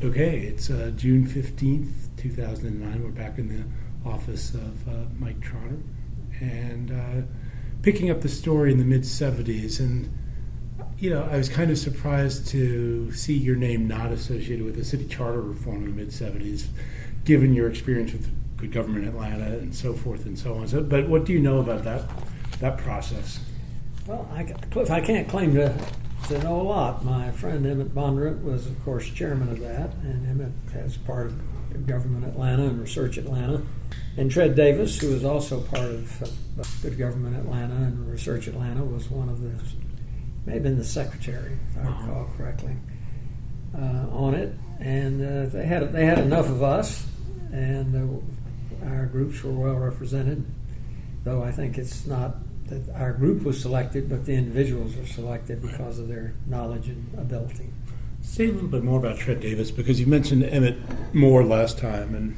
Okay, it's June 15th, 2009. We're back in the office of Mike Trotter and picking up the story in the mid-70s. And, you know, I was kind of surprised to see your name not associated with the city charter reform in the mid-70s, given your experience with Good Government Atlanta and so forth and so on. But what do you know about that process? Well, Cliff, I can't claim to know a lot. My friend Emmett Bondurant was, of course, chairman of that, and Emmett has part of Government Atlanta and Research Atlanta. And Tread Davis, who was also part of Good Government Atlanta and Research Atlanta, was one of the, may have been the secretary, if I recall correctly, on it. And they had enough of us, and our groups were well represented, though I think it's not that our group was selected, but the individuals were selected because of their knowledge and ability. Say a little bit more about Tread Davis, because you mentioned Emmett Moore last time, and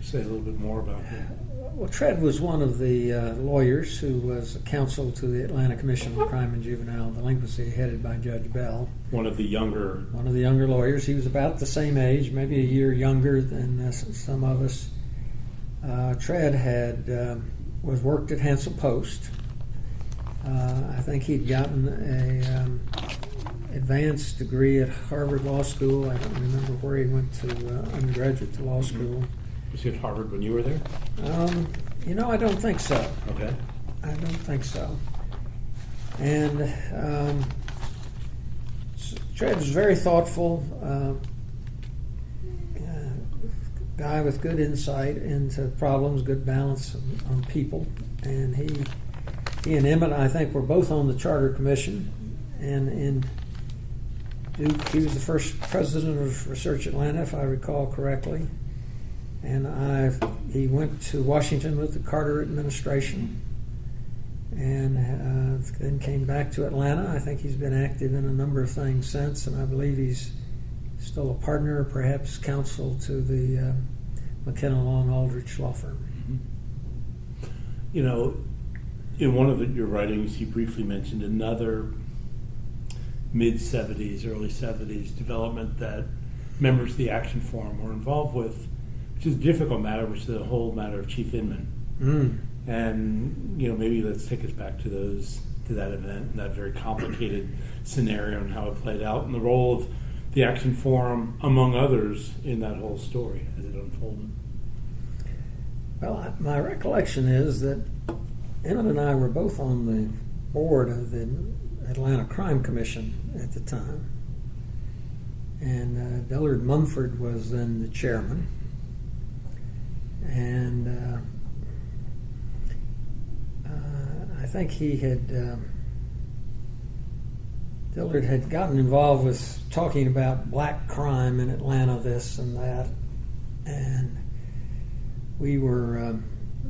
say a little bit more about him. Well, Tread was one of the lawyers who was counsel to the Atlanta Commission on Crime and Juvenile Delinquency, headed by Judge Bell. One of the younger lawyers. He was about the same age, maybe a year younger than some of us. Tread was worked at Hansel Post. I think he'd gotten a advanced degree at Harvard Law School. I don't remember where he went to undergraduate to law school. Was he at Harvard when you were there? I don't think so. Okay. I don't think so. And Tread was very thoughtful, guy with good insight into problems, good balance on people, and he and Emmett, I think, were both on the Charter Commission, and in Duke, he was the first president of Research Atlanta, if I recall correctly, and he went to Washington with the Carter administration, and then came back to Atlanta. I think he's been active in a number of things since, and I believe he's still a partner, perhaps counsel to the McKenna Long Aldrich law firm. Mm-hmm. You know, in one of your writings, you briefly mentioned another mid-'70s, early '70s development that members of the Action Forum were involved with, which is a difficult matter, which is the whole matter of Chief Inman. And, you know, maybe let's take us back to that event and that very complicated scenario and how it played out and the role of the Action Forum, among others, in that whole story as it unfolded. Well, my recollection is that Emmett and I were both on the board of the Atlanta Crime Commission at the time. And Dillard Mumford was then the chairman. And I think Dillard had gotten involved with talking about black crime in Atlanta, this and that. And we were...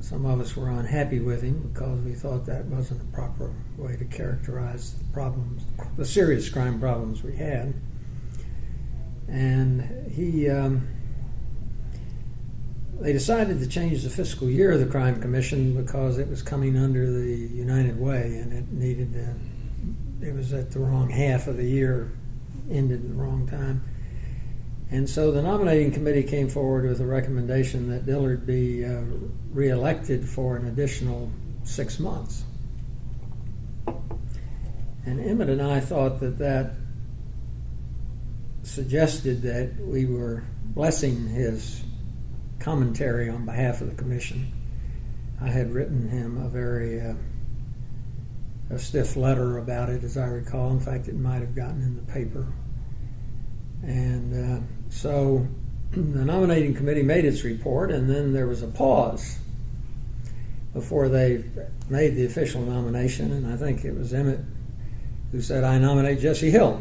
some of us were unhappy with him because we thought that wasn't a proper way to characterize the problems, the serious crime problems we had. And they decided to change the fiscal year of the Crime Commission because it was coming under the United Way, and it was at the wrong half of the year, ended at the wrong time. And so the nominating committee came forward with a recommendation that Dillard be reelected for an additional 6 months. And Emmett and I thought that suggested that we were blessing his commentary on behalf of the commission. I had written him a very a stiff letter about it, as I recall. In fact, it might have gotten in the paper. And so the nominating committee made its report, and then there was a pause before they made the official nomination, and I think it was Emmett who said, "I nominate Jesse Hill."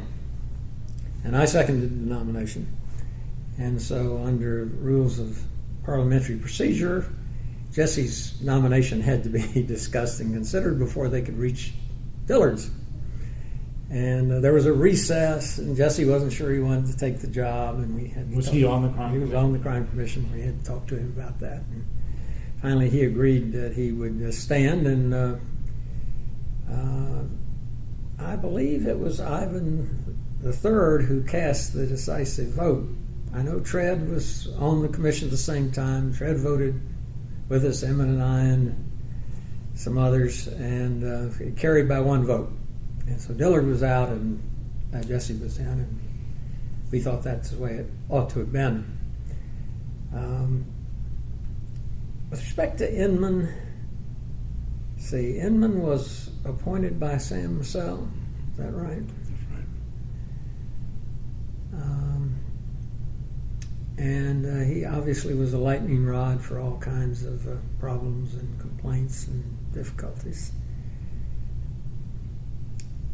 And I seconded the nomination. And so under rules of parliamentary procedure, Jesse's nomination had to be discussed and considered before they could reach Dillard's. And there was a recess, and Jesse wasn't sure he wanted to take the job, and we had. Was he on the crime? He was on the crime commission. We had to talk to him about that. And finally, he agreed that he would stand, and I believe it was Ivan III who cast the decisive vote I know Tread was on the commission at the same time. Tread voted with us, Emmett and I and some others, and it carried by one vote. And so Dillard was out and Jesse was in, and we thought that's the way it ought to have been. With respect to Inman, Inman was appointed by Sam Massell. Is that right? That's right. And he obviously was a lightning rod for all kinds of problems and complaints and difficulties.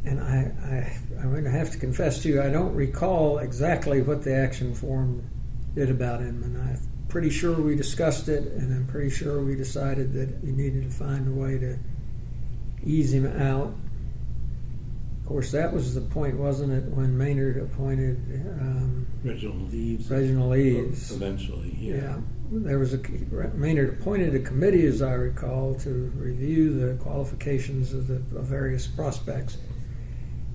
And I'm going to have to confess to you, I don't recall exactly what the action forum did about Inman. I'm pretty sure we discussed it, and I'm pretty sure we decided that we needed to find a way to ease him out. Of course, that was the point, wasn't it, when Maynard appointed Reginald Eves. Eventually, yeah. There was Maynard appointed a committee, as I recall, to review the qualifications of the various prospects,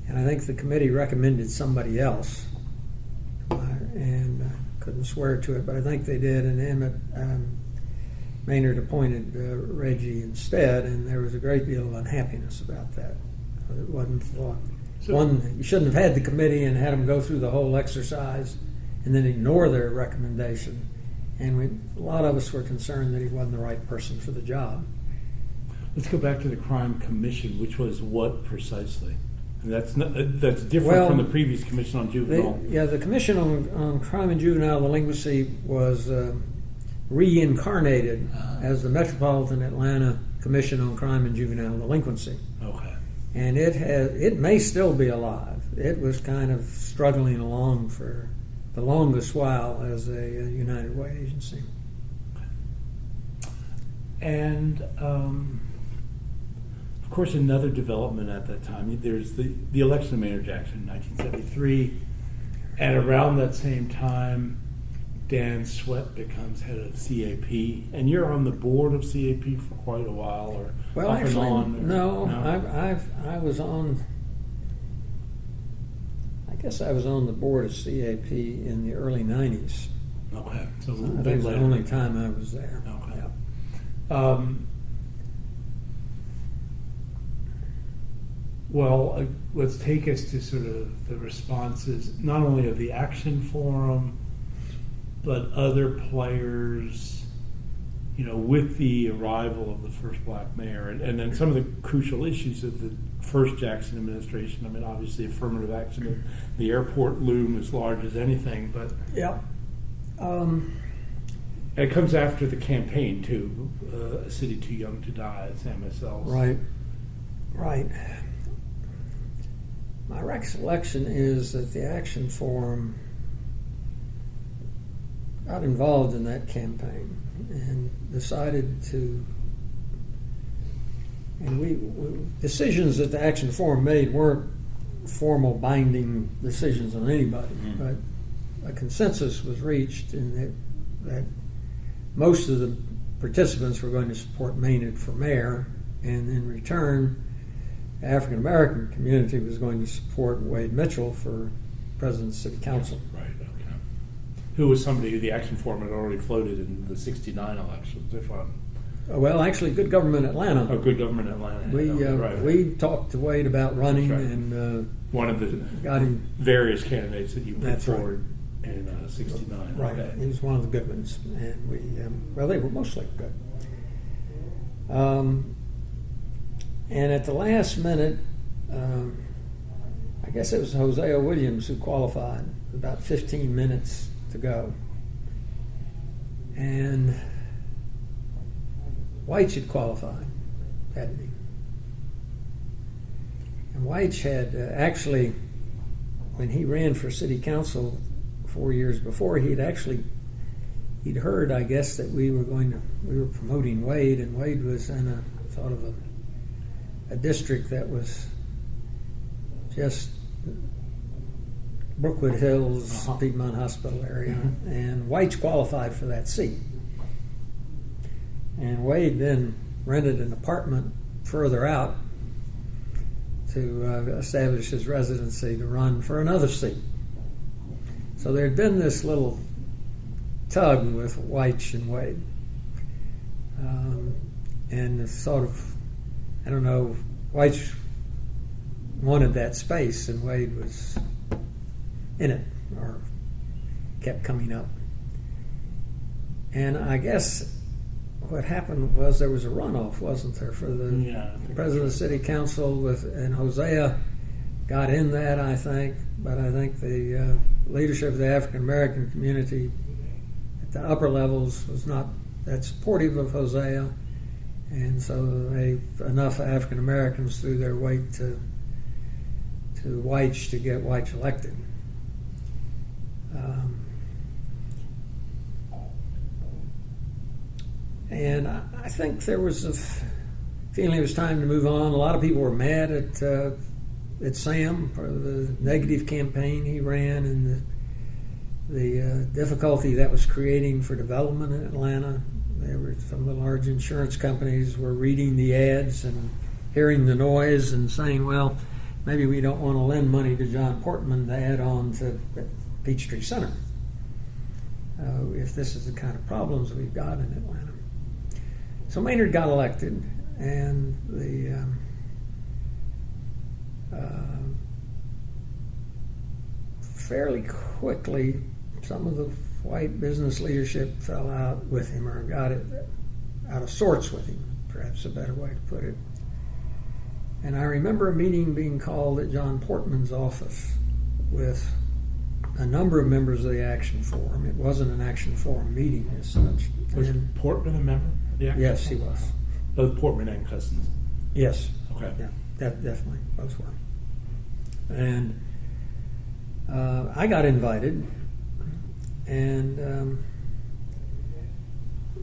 and I think the committee recommended somebody else, and I couldn't swear to it, but I think they did. And Maynard appointed Reggie instead, and there was a great deal of unhappiness about that. It wasn't thought. You shouldn't have had the committee and had them go through the whole exercise and then ignore their recommendation. And a lot of us were concerned that he wasn't the right person for the job. Let's go back to the Crime Commission, which was what precisely? And that's different from the previous Commission on Juvenile. The Commission on Crime and Juvenile Delinquency was reincarnated as the Metropolitan Atlanta Commission on Crime and Juvenile Delinquency. Okay. And it may still be alive. It was kind of struggling along for the longest while as a United Way agency. And of course, another development at that time, there's the election of Maynard Jackson in 1973, and around that same time, Dan Sweat becomes head of CAP, and you're on the board of CAP for quite a while, or well, off actually, and on? No. I was on. I guess I was on the board of CAP in the early '90s. Okay, so a little I bit think it was later. the only time I was there. Okay. Yeah. Well, let's take us to sort of the responses, not only of the Action Forum, but other players, with the arrival of the first black mayor, and then some of the crucial issues of the first Jackson administration. I mean, obviously, affirmative action at the airport loom as large as anything, but Yeah. and it comes after the campaign too. A city too young to die, as MSL's. Right. My recollection is that the Action Forum got involved in that campaign and decided to. And decisions that the Action Forum made weren't formal binding decisions on anybody, but a consensus was reached in that most of the participants were going to support Maynard for mayor, and in return, the African American community was going to support Wade Mitchell for president of the city council. Right. Okay. Who was somebody who the Action Forum had already floated in the '69 elections, if I'm. Well, actually, Good Government Atlanta. Oh, Good Government Atlanta. We talked to Wade about running, right. And one of the got him various candidates that you put That's forward in '69. Right, Okay. he was one of the good ones, and they were mostly good. And at the last minute, I guess it was Hosea Williams who qualified, about 15 minutes to go. And White had qualified, hadn't he? And White had actually, when he ran for city council 4 years before, he'd heard, I guess, that we were promoting Wade, and Wade was in a sort of a district that was just Brookwood Hills, Piedmont Hospital area, and White's qualified for that seat. And Wade then rented an apartment further out to establish his residency to run for another seat. So there had been this little tug with Weich and Wade. And sort of, I don't know, Weich wanted that space and Wade was in it or kept coming up. And I guess what happened was there was a runoff, wasn't there, for the president of the city council and Hosea got in that, I think, but I think the leadership of the African American community at the upper levels was not that supportive of Hosea, and so enough African Americans threw their weight to Weich to get Weich elected. And I think there was a feeling it was time to move on. A lot of people were mad at Sam for the negative campaign he ran and the difficulty that was creating for development in Atlanta. There were some of the large insurance companies were reading the ads and hearing the noise and saying, well, maybe we don't want to lend money to John Portman to add on to Peachtree Center if this is the kind of problems we've got in Atlanta. So Maynard got elected, and the fairly quickly, some of the white business leadership fell out with him or got it out of sorts with him, perhaps a better way to put it. And I remember a meeting being called at John Portman's office with a number of members of the Action Forum. It wasn't an Action Forum meeting as such. Was Portman a member? Yes, he was. Both Portman and Cousins. Yes. Okay. Yeah, definitely, both were. And I got invited, and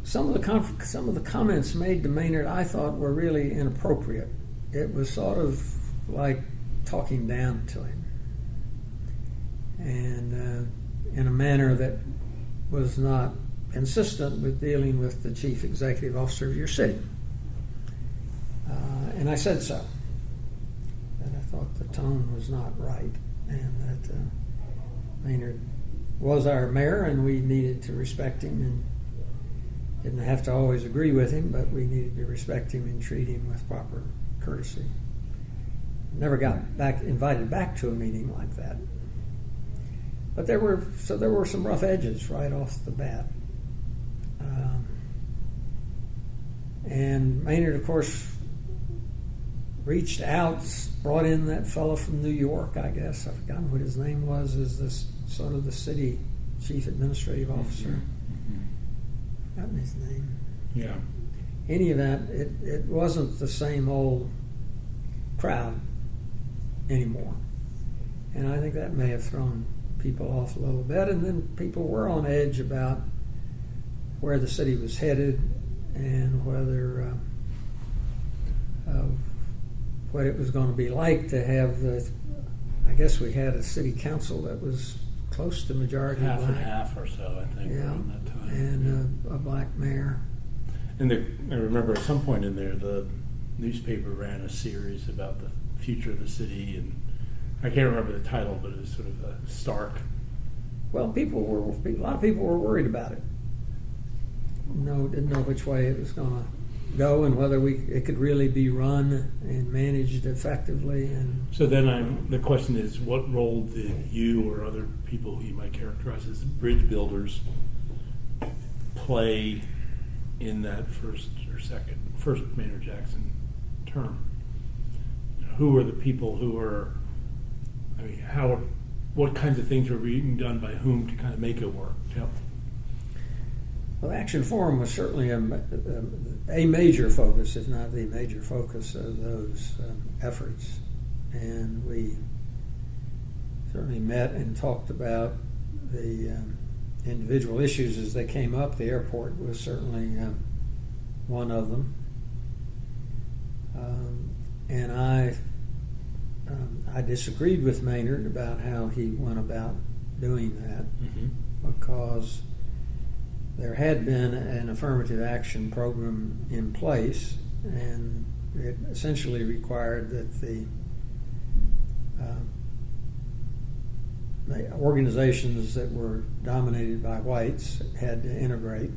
some of the comments made to Maynard I thought were really inappropriate. It was sort of like talking down to him, and in a manner that was not consistent with dealing with the chief executive officer of your city. And I said so. And I thought the tone was not right, and that Maynard was our mayor, and we needed to respect him, and didn't have to always agree with him, but we needed to respect him and treat him with proper courtesy. Never got invited back to a meeting like that. But there were some rough edges right off the bat. And Maynard, of course, reached out, brought in that fellow from New York, I guess. I've forgotten what his name was, as this sort of the city chief administrative officer. Mm-hmm. Forgotten his name. Yeah. Any event, it wasn't the same old crowd anymore. And I think that may have thrown people off a little bit, and then people were on edge about where the city was headed and whether what it was going to be like to have I guess we had a city council that was close to majority Half black. and half or so, I think, around that time. And a black mayor. And I remember at some point in there, the newspaper ran a series about the future of the city, and I can't remember the title, but it was sort of a stark. Well, a lot of people were worried about it. Didn't know which way it was going to go and whether it could really be run and managed effectively. And So then the question is, what role did you or other people who you might characterize as bridge builders play in that first Maynard Jackson term? Who were the people who were, what kinds of things were being done by whom to kind of make it work? Well, Action Forum was certainly a major focus, if not the major focus of those efforts. And we certainly met and talked about the individual issues as they came up. The airport was certainly one of them. And I disagreed with Maynard about how he went about doing that, because there had been an affirmative action program in place, and it essentially required that the the organizations that were dominated by whites had to integrate,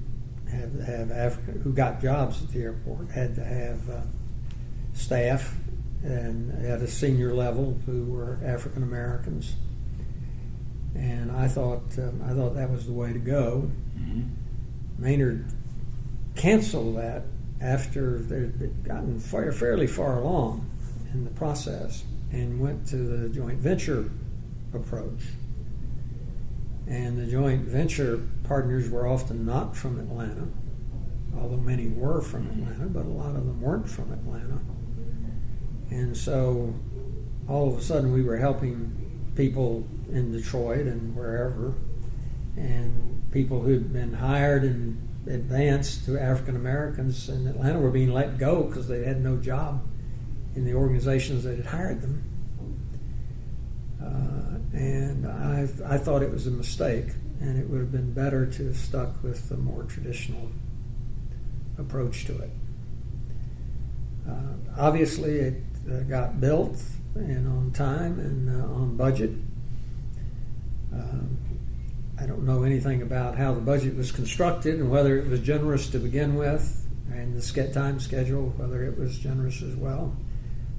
had to have African who got jobs at the airport, had to have staff and at a senior level who were African Americans. And I thought that was the way to go. Mm-hmm. Maynard canceled that after they'd gotten fairly far along in the process and went to the joint venture approach. And the joint venture partners were often not from Atlanta, although many were from Atlanta, but a lot of them weren't from Atlanta. And so all of a sudden we were helping people in Detroit and wherever, and people who'd been hired in advance to African Americans in Atlanta were being let go because they had no job in the organizations that had hired them. And I thought it was a mistake, and it would have been better to have stuck with the more traditional approach to it. Obviously, it got built and on time and on budget. I don't know anything about how the budget was constructed and whether it was generous to begin with, and the time schedule, whether it was generous as well.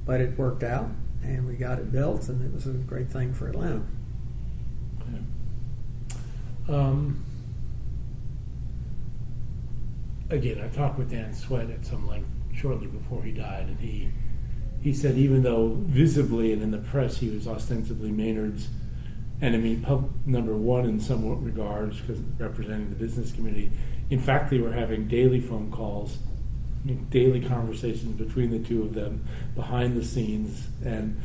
But it worked out, and we got it built, and it was a great thing for Atlanta. Okay. Again, I talked with Dan Sweat at some length shortly before he died, and he said even though visibly and in the press he was ostensibly Maynard's enemy number one in some regards because representing the business community, in fact they were having daily phone calls, daily conversations between the two of them behind the scenes, and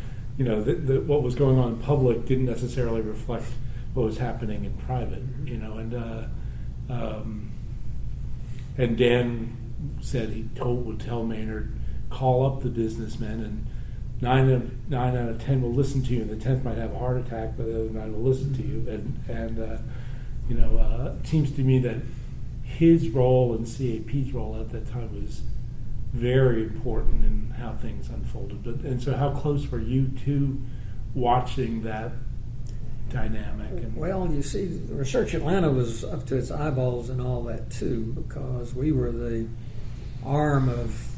what was going on in public didn't necessarily reflect what was happening in private, and Dan said he would tell Maynard, call up the businessmen, and 9 out of 10 will listen to you, and the 10th might have a heart attack, but the other 9 will listen to you. It seems to me that his role and CAP's role at that time was very important in how things unfolded. And so how close were you to watching that dynamic? Well, you see, Research Atlanta was up to its eyeballs in all that too, because we were the arm of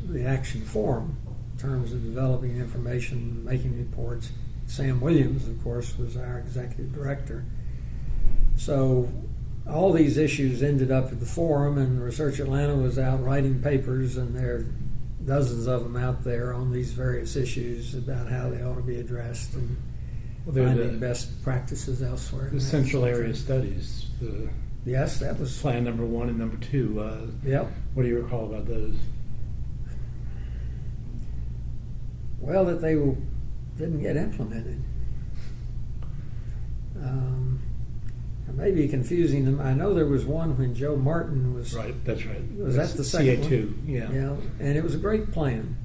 the Action Forum in terms of developing information, making reports. Sam Williams, of course, was our executive director. So all these issues ended up at the forum, and Research Atlanta was out writing papers, and there are dozens of them out there on these various issues about how they ought to be addressed and finding best practices elsewhere. The Central Area Studies. Yes, that was plan number 1 and number 2. Yep. What do you recall about those? Well, that they didn't get implemented. It may be confusing them. I know there was one when Joe Martin was... Right, that's right. Was that the second CA2, one? yeah. Yeah, and it was a great plan.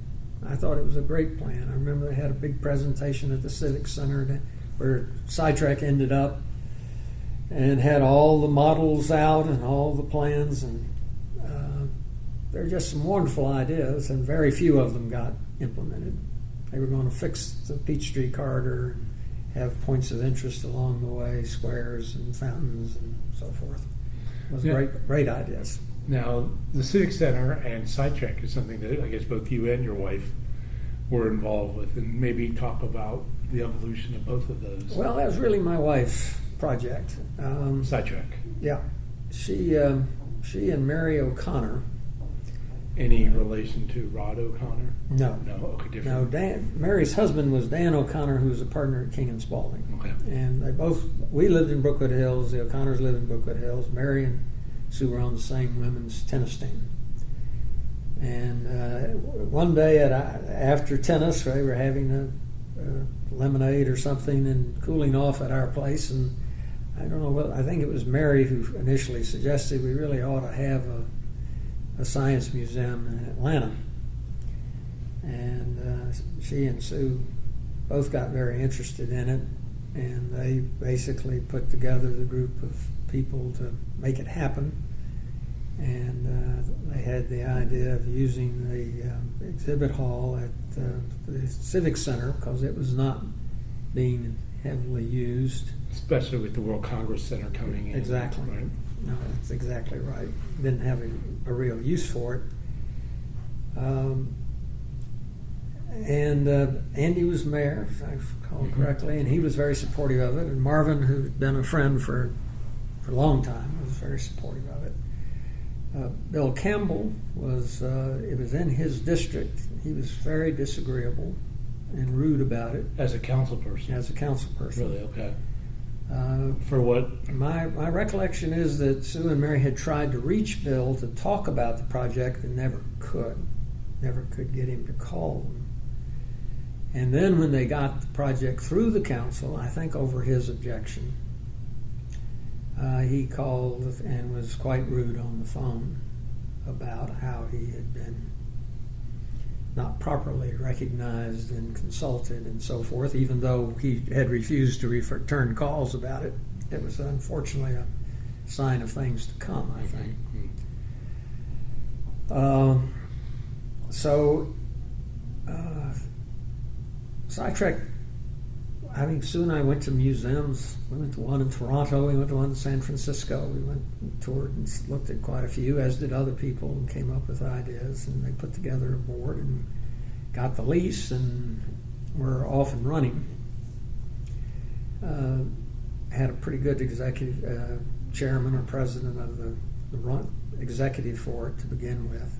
I thought it was a great plan. I remember they had a big presentation at the Civic Center where Sidetrack ended up and had all the models out and all the plans, and there are just some wonderful ideas, and very few of them got implemented. They were going to fix the Peachtree corridor, have points of interest along the way, squares and fountains and so forth. It was great ideas. Now, the Civic Center and Sidetrack is something that I guess both you and your wife were involved with, and maybe talk about the evolution of both of those. Well, that was really my wife's project. Sidetrack. Yeah. She and Mary O'Connor. Any relation to Rod O'Connor? No. No, okay, different. No, Mary's husband was Dan O'Connor, who was a partner at King and Spalding. Okay. And we lived in Brookwood Hills, the O'Connors lived in Brookwood Hills. Mary and Sue were on the same women's tennis team. And one day after tennis, they were having a lemonade or something and cooling off at our place. And I don't know I think it was Mary who initially suggested we really ought to have a science museum in Atlanta. And she and Sue both got very interested in it, and they basically put together the group of people to make it happen. And they had the idea of using the exhibit hall at the Civic Center because it was not being heavily used. Especially with the World Congress Center coming in. Exactly. Right. No, that's exactly right. Didn't have a real use for it. And Andy was mayor, if I recall correctly, and he was very supportive of it. And Marvin, who's been a friend for a long time, was very supportive of it. Bill Campbell it was in his district. He was very disagreeable and rude about it. As a council person. As a council person. Really? Okay. For what? My recollection is that Sue and Mary had tried to reach Bill to talk about the project and never could get him to call them. And then when they got the project through the council, I think over his objection, he called and was quite rude on the phone about how he had been not properly recognized and consulted and so forth, even though he had refused to return calls about it. It was unfortunately a sign of things to come, I think. Sidetrack, I mean, Sue and I went to museums. We went to one in Toronto, we went to one in San Francisco. We went and toured and looked at quite a few, as did other people, and came up with ideas. And they put together a board and got the lease, and we're off and running. Had a pretty good executive chairman or president of the executive for it to begin with.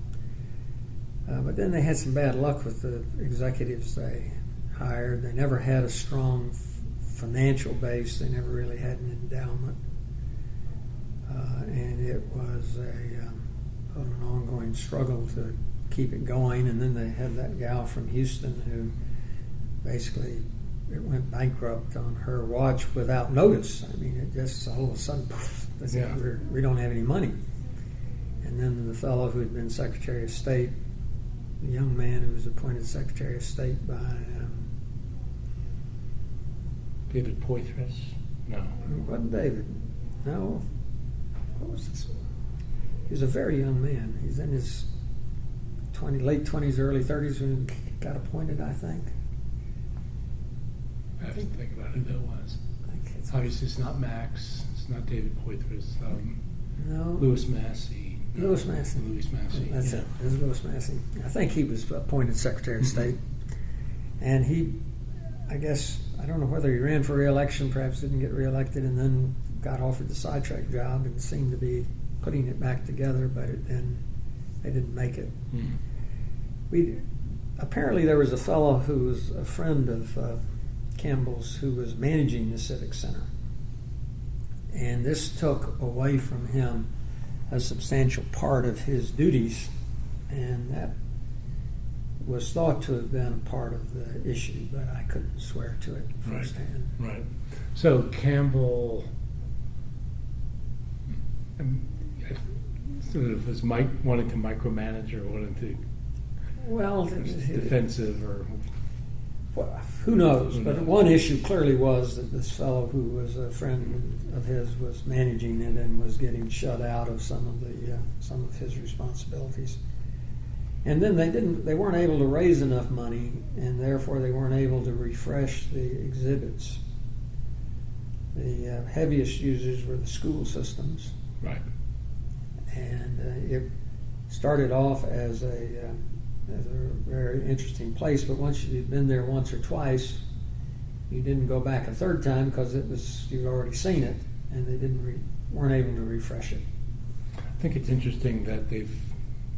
But then they had some bad luck with the executives they hired. They never had a strong financial base. They never really had an endowment. And it was an ongoing struggle to keep it going. And then they had that gal from Houston who basically it went bankrupt on her watch without notice. I mean, it just all of a sudden, poof, we don't have any money. And then the fellow who had been Secretary of State, the young man who was appointed Secretary of State by David Poitras? No. It wasn't David. No. What was this? He was a very young man. He's in his late 20s, early 30s when he got appointed, I think. I have to think about who that was. Obviously, it's not Max. It's not David Poitras. No. Louis Massey. Louis Massey. Louis Massey. That's it. It was Louis Massey. I think he was appointed Secretary of State. And he, I guess, I don't know whether he ran for re-election, perhaps didn't get re-elected, and then got offered the sidetrack job and seemed to be putting it back together, but then they didn't make it. Apparently there was a fellow who was a friend of Campbell's who was managing the Civic Center. And this took away from him a substantial part of his duties, and that was thought to have been a part of the issue, but I couldn't swear to it firsthand. Right. So Campbell sort of was wanting to micromanage or wanted to defensive or... Well, who knows? But one issue clearly was that this fellow who was a friend of his was managing it and was getting shut out of some of his responsibilities. And then they weren't able to raise enough money, and therefore they weren't able to refresh the exhibits. The heaviest users were the school systems. Right. And it started off as a very interesting place, but once you'd been there once or twice, you didn't go back a third time because you'd already seen it, and they weren't able to refresh it. I think it's interesting that they've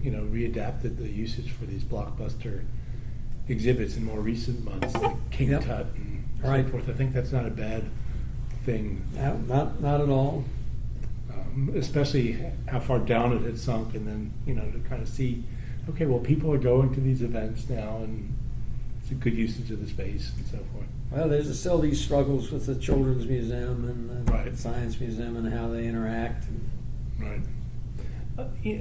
readapted the usage for these blockbuster exhibits in more recent months, like King Tut and so forth. I think that's not a bad thing. Not at all. Especially how far down it had sunk, and then to kind of see, okay, well, people are going to these events now, and it's a good usage of the space and so forth. Well, there's still these struggles with the Children's Museum and the Right. Science Museum and how they interact. Right.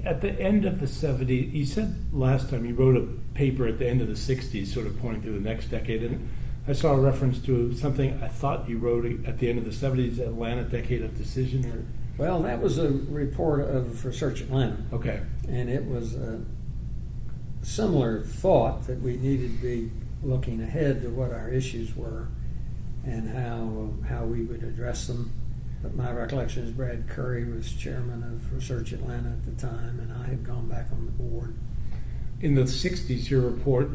At the end of the 70s, you said last time you wrote a paper at the end of the 60s, sort of pointing to the next decade, and I saw a reference to something I thought you wrote at the end of the 70s, Atlanta Decade of Decision. Well, that was a report of Research Atlanta. Okay. And it was a similar thought that we needed to be looking ahead to what our issues were and how we would address them. But my recollection is Brad Curry was chairman of Research Atlanta at the time, and I had gone back on the board. In the 60s, your report,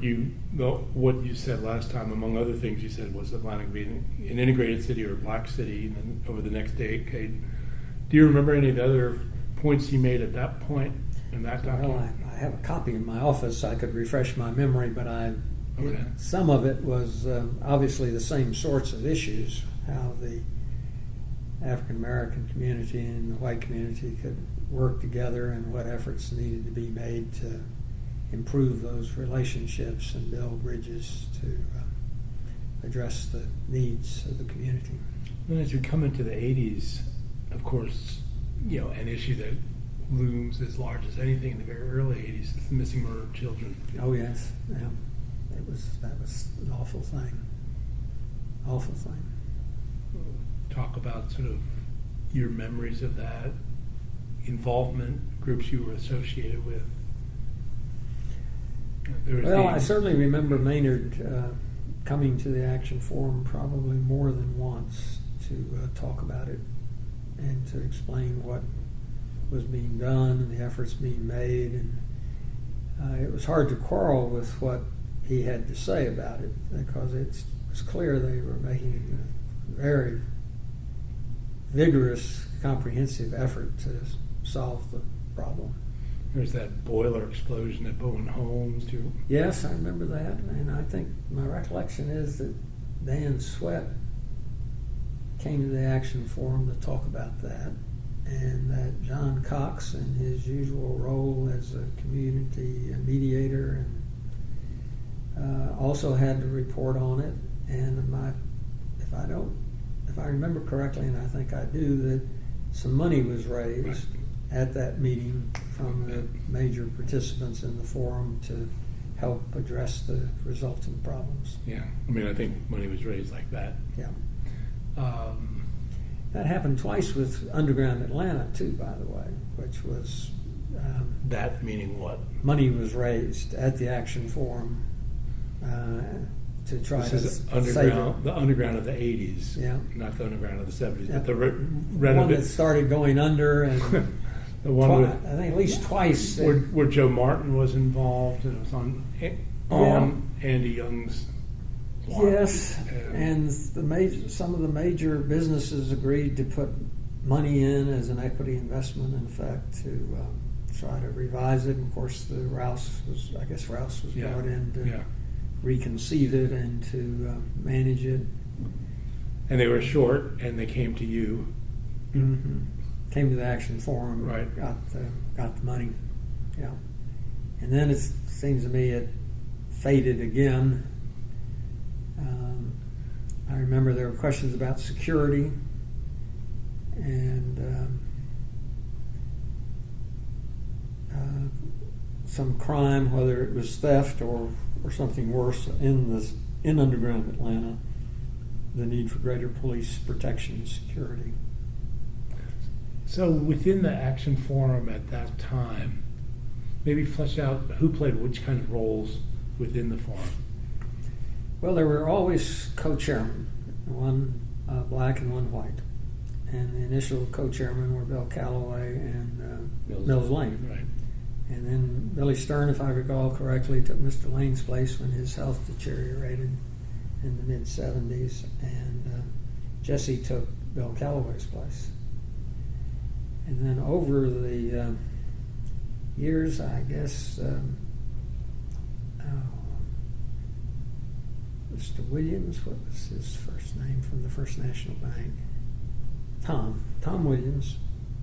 what you said last time, among other things you said, was Atlanta being an integrated city or a black city, and then over the next decade. Do you remember any of the other points you made at that point in that document? Well, I have a copy in my office. I could refresh my memory, but some of it was obviously the same sorts of issues, how the African American community and the white community could work together and what efforts needed to be made to improve those relationships and build bridges to address the needs of the community. And as we come into the 80s, of course, an issue that looms as large as anything in the very early 80s is the missing murder of children. Oh yes, yeah. That was an awful thing. Awful thing. Talk about sort of your memories of that involvement, groups you were associated with. Well, I certainly remember Maynard coming to the Action Forum probably more than once to talk about it and to explain what was being done and the efforts being made. And it was hard to quarrel with what he had to say about it because it was clear they were making a very vigorous, comprehensive effort to solve the problem. There's that boiler explosion at Bowen Homes, too. Yes, I remember that, and I think my recollection is that Dan Sweat came to the Action Forum to talk about that, and that John Cox, in his usual role as a community mediator, and also had to report on it. And if I remember correctly, and I think I do, that some money was raised at that meeting from the major participants in the forum to help address the resultant problems. Yeah, I mean, I think money was raised like that. Yeah. That happened twice with Underground Atlanta, too, by the way, which was... that meaning what? Money was raised at the Action Forum to try to save it. The underground of the 80s, yeah. Not the underground of the 70s, Yeah. but the one that started going under, and the one I think at least twice. Where Joe Martin was involved, and it was on Andy Young's watch. Yes, and some of the major businesses agreed to put money in as an equity investment, in fact, to try to revise it. And of course, Rouse was brought in to reconceive it and to manage it. And they were short, and they came to you. Mm-hmm. Came to the Action Forum, right? Got the money, yeah. And then it seems to me it faded again. I remember there were questions about security and some crime, whether it was theft or something worse in Underground Atlanta. The need for greater police protection and security. So within the Action Forum at that time, maybe flesh out who played which kind of roles within the forum. Well, there were always co-chairmen, one black and one white. And the initial co-chairmen were Bill Calloway and Mills Lane. Right. And then Billy Stern, if I recall correctly, took Mr. Lane's place when his health deteriorated in the mid-'70s. And Jesse took Bill Calloway's place. And then over the years, I guess, Mr. Williams, what was his first name from the First National Bank? Tom Williams,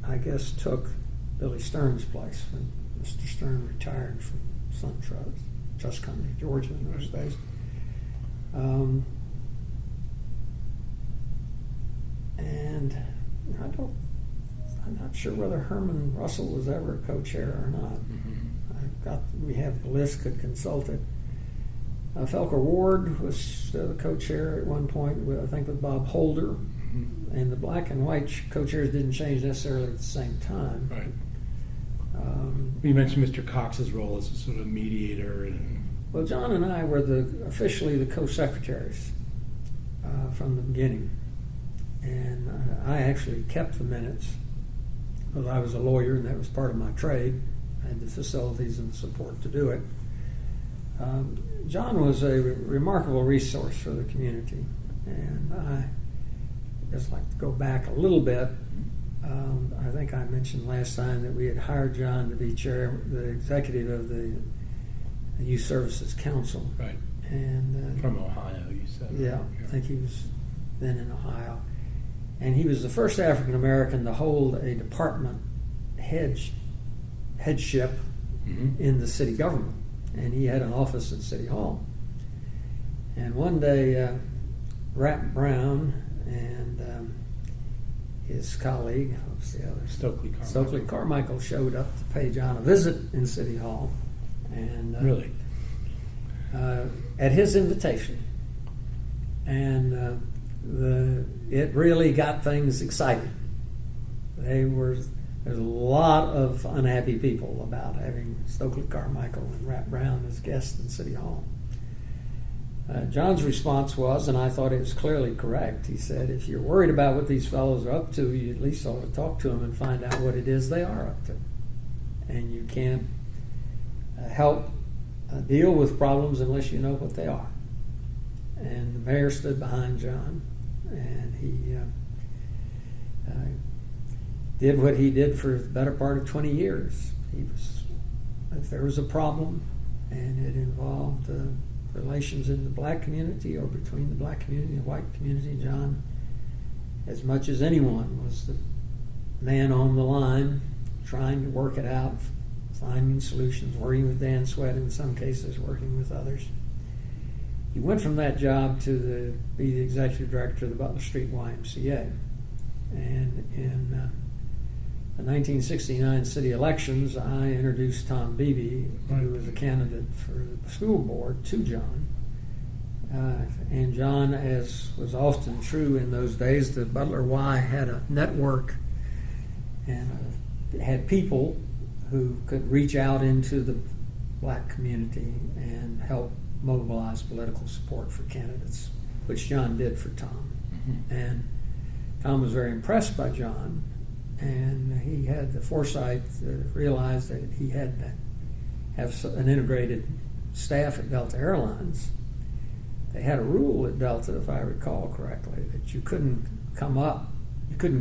I guess, took Billy Stern's place when Mr. Stern retired from SunTrust Trust Company, Georgia, in those days. And I'm not sure whether Herman Russell was ever a co-chair or not. Mm-hmm. We have the list, could consult it. Felker Ward was the co-chair at one point, I think with Bob Holder. Mm-hmm. And the black and white co-chairs didn't change necessarily at the same time. Right. You mentioned Mr. Cox's role as a sort of mediator. Well, John and I were officially the co-secretaries. from the beginning. And I actually kept the minutes because I was a lawyer and that was part of my trade. I had the facilities and the support to do it. John was a remarkable resource for the community, and I just like to go back a little bit. I think I mentioned last time that we had hired John to be the executive of the Youth Services Council. Right. And from Ohio, you said. Yeah, I think he was then in Ohio. And he was the first African American to hold a department headship in the city government. And he had an office at City Hall. And one day, Rap Brown and his colleague, what was the other? Stokely Carmichael showed up to pay John a visit in City Hall. And really? At his invitation. And it really got things exciting. There's a lot of unhappy people about having Stokely Carmichael and Rap Brown as guests in City Hall. John's response was, and I thought it was clearly correct, he said, if you're worried about what these fellows are up to, you at least ought to talk to them and find out what it is they are up to. And you can't help deal with problems unless you know what they are. And the mayor stood behind John, and he did what he did for the better part of 20 years. If there was a problem and it involved relations in the black community or between the black community and the white community, John, as much as anyone, was the man on the line trying to work it out, finding solutions, working with Dan Sweat, in some cases working with others. He went from that job to be the executive director of the Butler Street YMCA. And in the 1969 city elections, I introduced Tom Beebe, who was a candidate for the school board, to John. And John, as was often true in those days, the Butler Y had a network and had people who could reach out into the black community and help mobilize political support for candidates, which John did for Tom. Mm-hmm. And Tom was very impressed by John, and he had the foresight to realize that he had to have an integrated staff at Delta Airlines. They had a rule at Delta, if I recall correctly, that you couldn't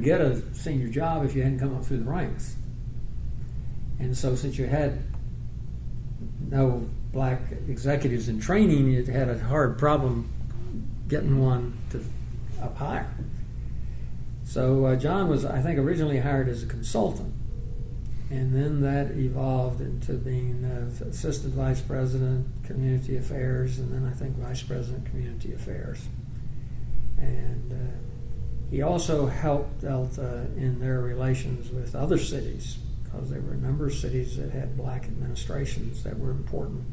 get a senior job if you hadn't come up through the ranks. And so since you had no black executives in training, you had a hard problem getting one to up higher. So John was, I think, originally hired as a consultant, and then that evolved into being assistant vice president, community affairs, and then I think vice president, community affairs. And he also helped Delta in their relations with other cities, because there were a number of cities that had black administrations that were important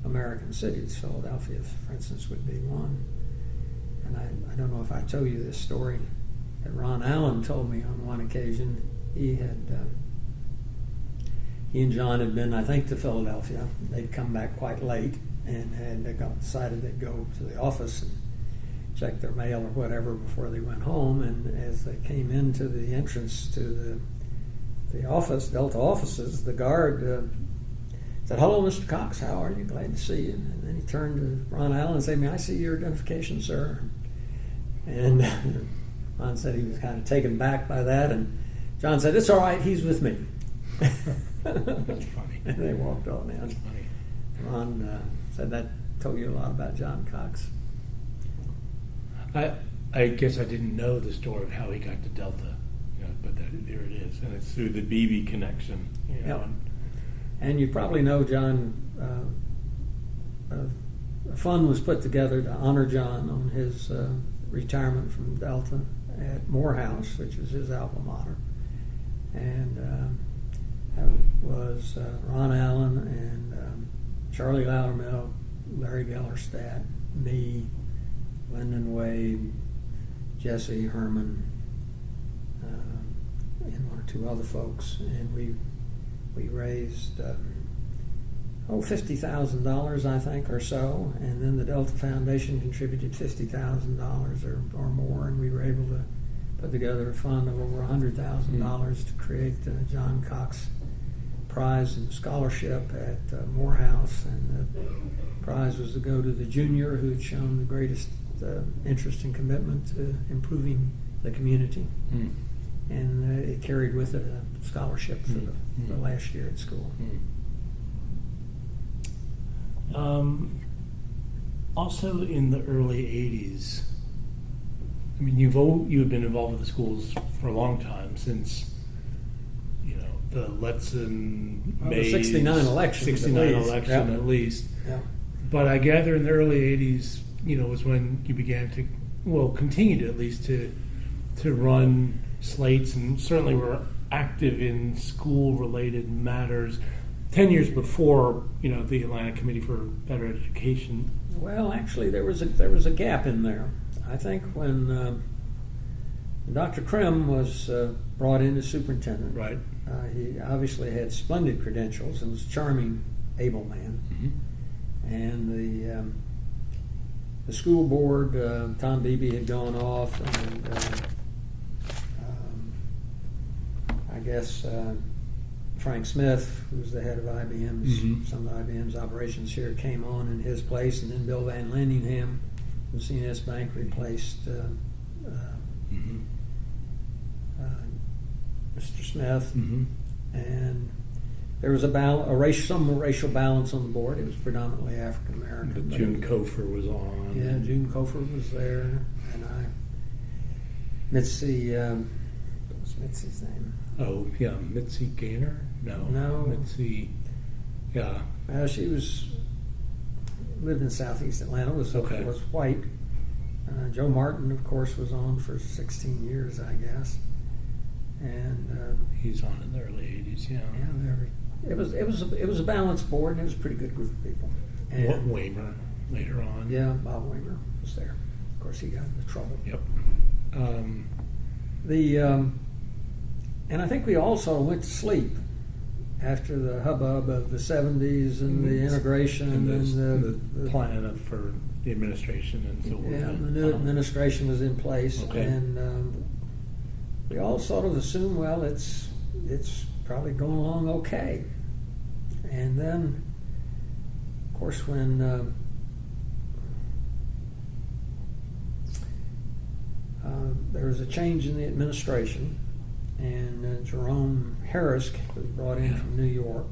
American cities. Philadelphia, for instance, would be one. And I don't know if I told you this story that Ron Allen told me on one occasion. He and John had been, I think, to Philadelphia. They'd come back quite late and had decided they'd go to the office and check their mail or whatever before they went home. And as they came into the entrance to the office, Delta offices, the guard said, "Hello, Mr. Cox, how are you? Glad to see you." And then he turned to Ron Allen and said, "May I see your identification, sir?" And Ron said he was kind of taken back by that, and John said, "It's all right, he's with me." That's funny. And they walked on in. That's funny. Ron said that told you a lot about John Cox. I guess I didn't know the story of how he got to Delta, but there it is, and it's through the Beebe connection. Yep. And you probably know John. A fund was put together to honor John on his retirement from Delta at Morehouse, which was his alma mater, and that was Ron Allen and Charlie Loudermilk, Larry Gellerstadt, me, Lyndon Wade, Jesse Herman, and one or two other folks, and we raised $50,000, I think, or so, and then the Delta Foundation contributed $50,000 or more, and we were able to put together a fund of over $100,000 to create the John Cox Prize and Scholarship at Morehouse, and the prize was to go to the junior who had shown the greatest interest and commitment to improving the community, and it carried with it a scholarship for the last year at school. Also, in the early '80s, I mean, you've been involved with the schools for a long time, since the Letson The 69 election. 69 election at least. Yeah. But I gather in the early '80s, was when you began to, continued at least to run slates, and certainly were active in school-related matters. 10 years before, the Atlanta Committee for Better Education. Well, actually, there was a gap in there. I think when Dr. Krim was brought in as superintendent, Right. He obviously had splendid credentials and was a charming, able man. And the school board, Tom Beebe had gone off, and I guess Frank Smith, who was the head of IBM's, some of IBM's operations here, came on in his place, and then Bill Van Landingham from C&S Bank replaced Mr. Smith, and there was some racial balance on the board. It was predominantly African American. But June Kofer was on. Yeah, June Kofer was there, and Mitzi, what was Mitzi's name? Oh, yeah, Mitzi Gaynor? No. Mitzi, yeah. She lived in southeast Atlanta, was white. Joe Martin, of course, was on for 16 years, I guess. And he's on in the early '80s, yeah. It was a balanced board, and it was a pretty good group of people. And Waymer later on. Yeah, Bob Waymer was there. Of course, he got into trouble. Yep. And I think we also went to sleep after the hubbub of the '70s and the integration and the plan for the administration and so on. Yeah, the new administration was in place, Okay. and we all sort of assumed, well, it's probably going along okay. And then, of course, when there was a change in the administration, and Jerome Harris was brought in from New York,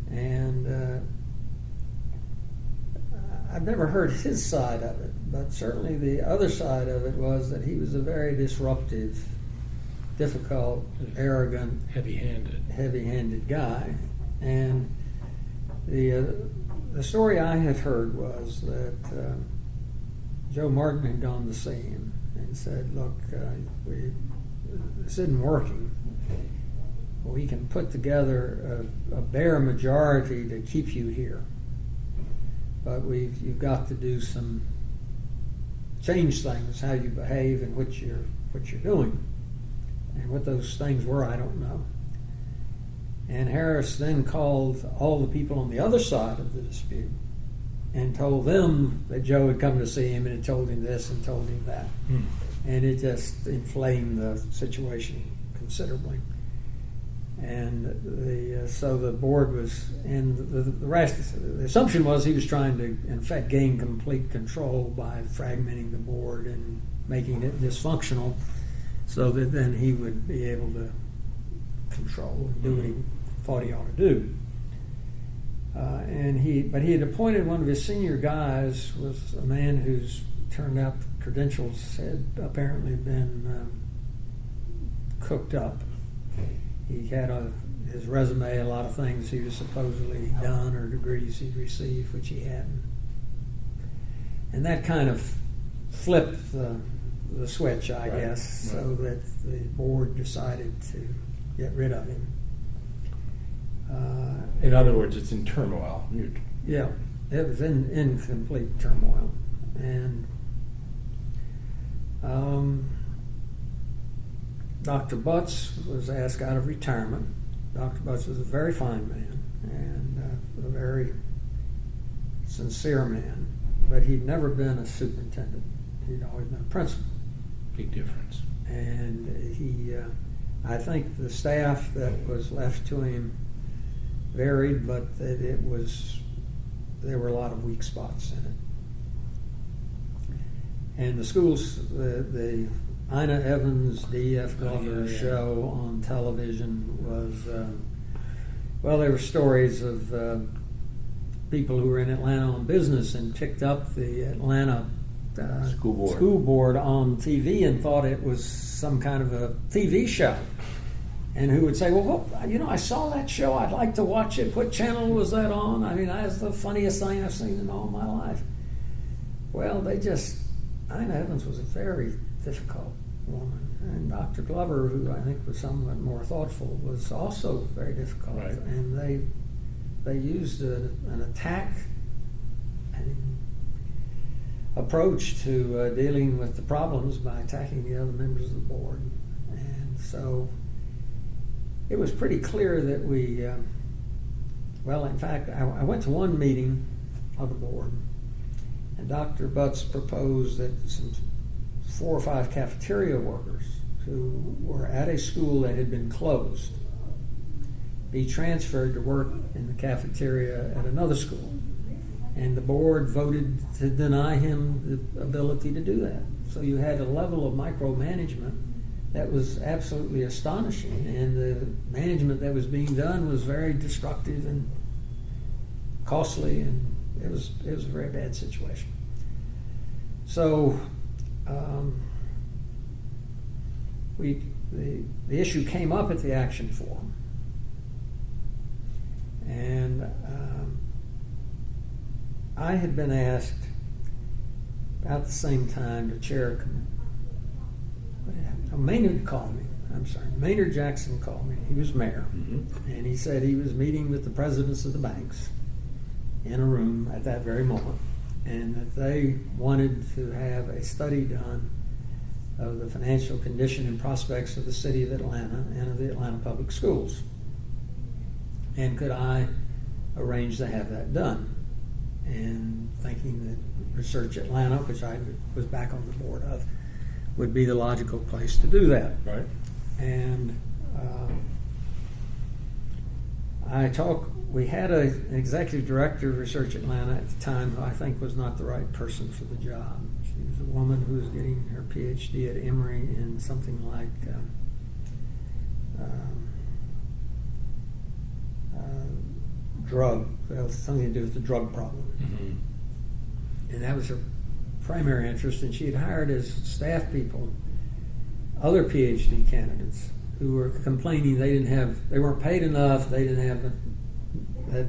and I've never heard his side of it, but certainly the other side of it was that he was a very disruptive, difficult, arrogant, heavy-handed guy. And the story I had heard was that Joe Martin had gone to see him and said, "Look, this isn't working. We can put together a bare majority to keep you here, but you've got to do change things, how you behave and what you're doing." And what those things were, I don't know. And Harris then called all the people on the other side of the dispute and told them that Joe had come to see him and had told him this and told him that. And it just inflamed the situation considerably. And so the board was, and the assumption was he was trying to, in fact, gain complete control by fragmenting the board and making it dysfunctional, so that then he would be able to control and do what he thought he ought to do. But he had appointed one of his senior guys, was a man whose turned out credentials had apparently been cooked up. He had his resume, a lot of things he was supposedly done or degrees he'd received, which he hadn't. And that kind of flipped the switch, I guess, so that the board decided to get rid of him. In other words, it's in turmoil. Yeah, it was in complete turmoil. And Dr. Butts was asked out of retirement. Dr. Butts was a very fine man and a very sincere man, but he'd never been a superintendent. He'd always been a principal. Big difference. And he, I think the staff that was left to him varied, but there were a lot of weak spots in it. And the schools, the Ina Evans, D.F. Glover show on television was, there were stories of people who were in Atlanta on business and picked up the Atlanta school board on TV and thought it was some kind of a TV show. And who would say, well, I saw that show. I'd like to watch it. What channel was that on? I mean, that's the funniest thing I've seen in all my life. Well, Ina Evans was a very difficult woman. And Dr. Glover, who I think was somewhat more thoughtful, was also very difficult. Right. And they used an attack approach to dealing with the problems by attacking the other members of the board. And so it was pretty clear that we, in fact, I went to one meeting of the board, and Dr. Butts proposed that some 4 or 5 cafeteria workers who were at a school that had been closed be transferred to work in the cafeteria at another school. And the board voted to deny him the ability to do that. So you had a level of micromanagement that was absolutely astonishing, and the management that was being done was very destructive and costly, and it was a very bad situation. So the issue came up at the Action Forum, and I had been asked about the same time to chair. Maynard called me. Maynard Jackson called me. He was mayor, and he said he was meeting with the presidents of the banks in a room at that very moment, and that they wanted to have a study done of the financial condition and prospects of the city of Atlanta and of the Atlanta Public Schools. And could I arrange to have that done? And thinking that Research Atlanta, which I was back on the board of, would be the logical place to do that. Right. And we had an executive director of Research Atlanta at the time who I think was not the right person for the job. She was a woman who was getting her PhD at Emory in something like something to do with the drug problem. And that was her primary interest, and she had hired as staff people other PhD candidates who were complaining they weren't paid enough, they didn't have that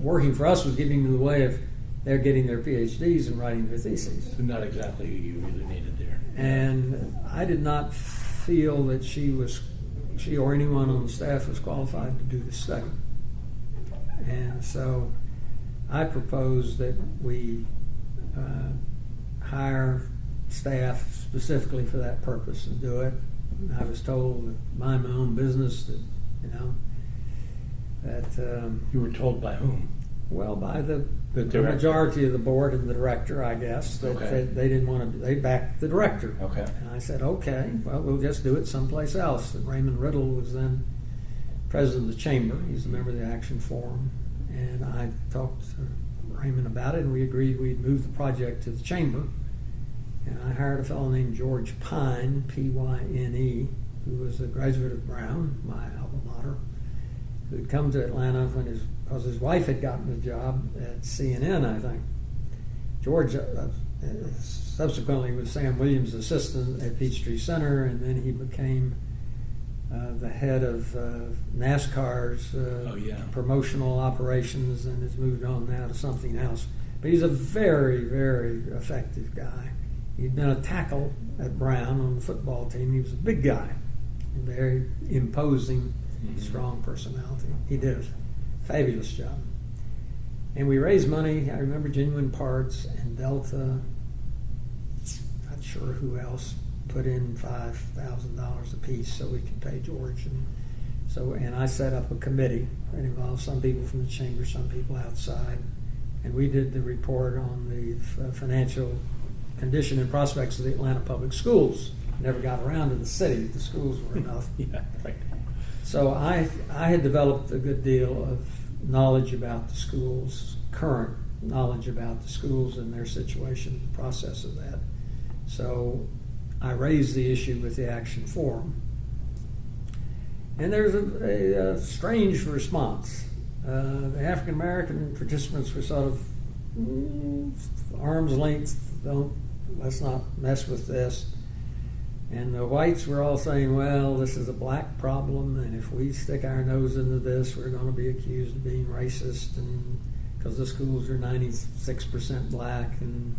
working for us was getting in the way of their getting their PhDs and writing their theses. So not exactly who you really needed there. And I did not feel that she or anyone on the staff was qualified to do the study. And so I proposed that we hire staff specifically for that purpose and do it. And I was told to mind my own business, that you were told by whom? Well, by the director. Majority of the board and the director, I guess, that they didn't want to. They backed the director. Okay. And I said, okay, well, we'll just do it someplace else. And Raymond Riddle was then president of the chamber. He's a member of the Action Forum, and I talked to Raymond about it, and we agreed we'd move the project to the chamber. And I hired a fellow named George Pyne, Pyne, who was a graduate of Brown, my alma mater, who had come to Atlanta because his wife had gotten a job at CNN, I think. George subsequently was Sam Williams' assistant at Peachtree Center, and then he became the head of NASCAR's promotional operations, and has moved on now to something else. But he's a very, very effective guy. He'd been a tackle at Brown on the football team. He was a big guy, a very imposing, strong personality. He did a fabulous job. And we raised money. I remember Genuine Parts and Delta, not sure who else, put in $5,000 apiece so we could pay George. And So, and I set up a committee that involved some people from the chamber, some people outside, and we did the report on the financial condition and prospects of the Atlanta Public Schools. Never got around to the city. The schools were enough. Yeah, right. So I had developed a good deal of knowledge about the schools, current knowledge about the schools and their situation, the process of that. So I raised the issue with the Action Forum. And there's a strange response. The African American participants were sort of arm's length, let's not mess with this. And the whites were all saying, well, this is a black problem, and if we stick our nose into this, we're going to be accused of being racist, and because the schools are 96% black, and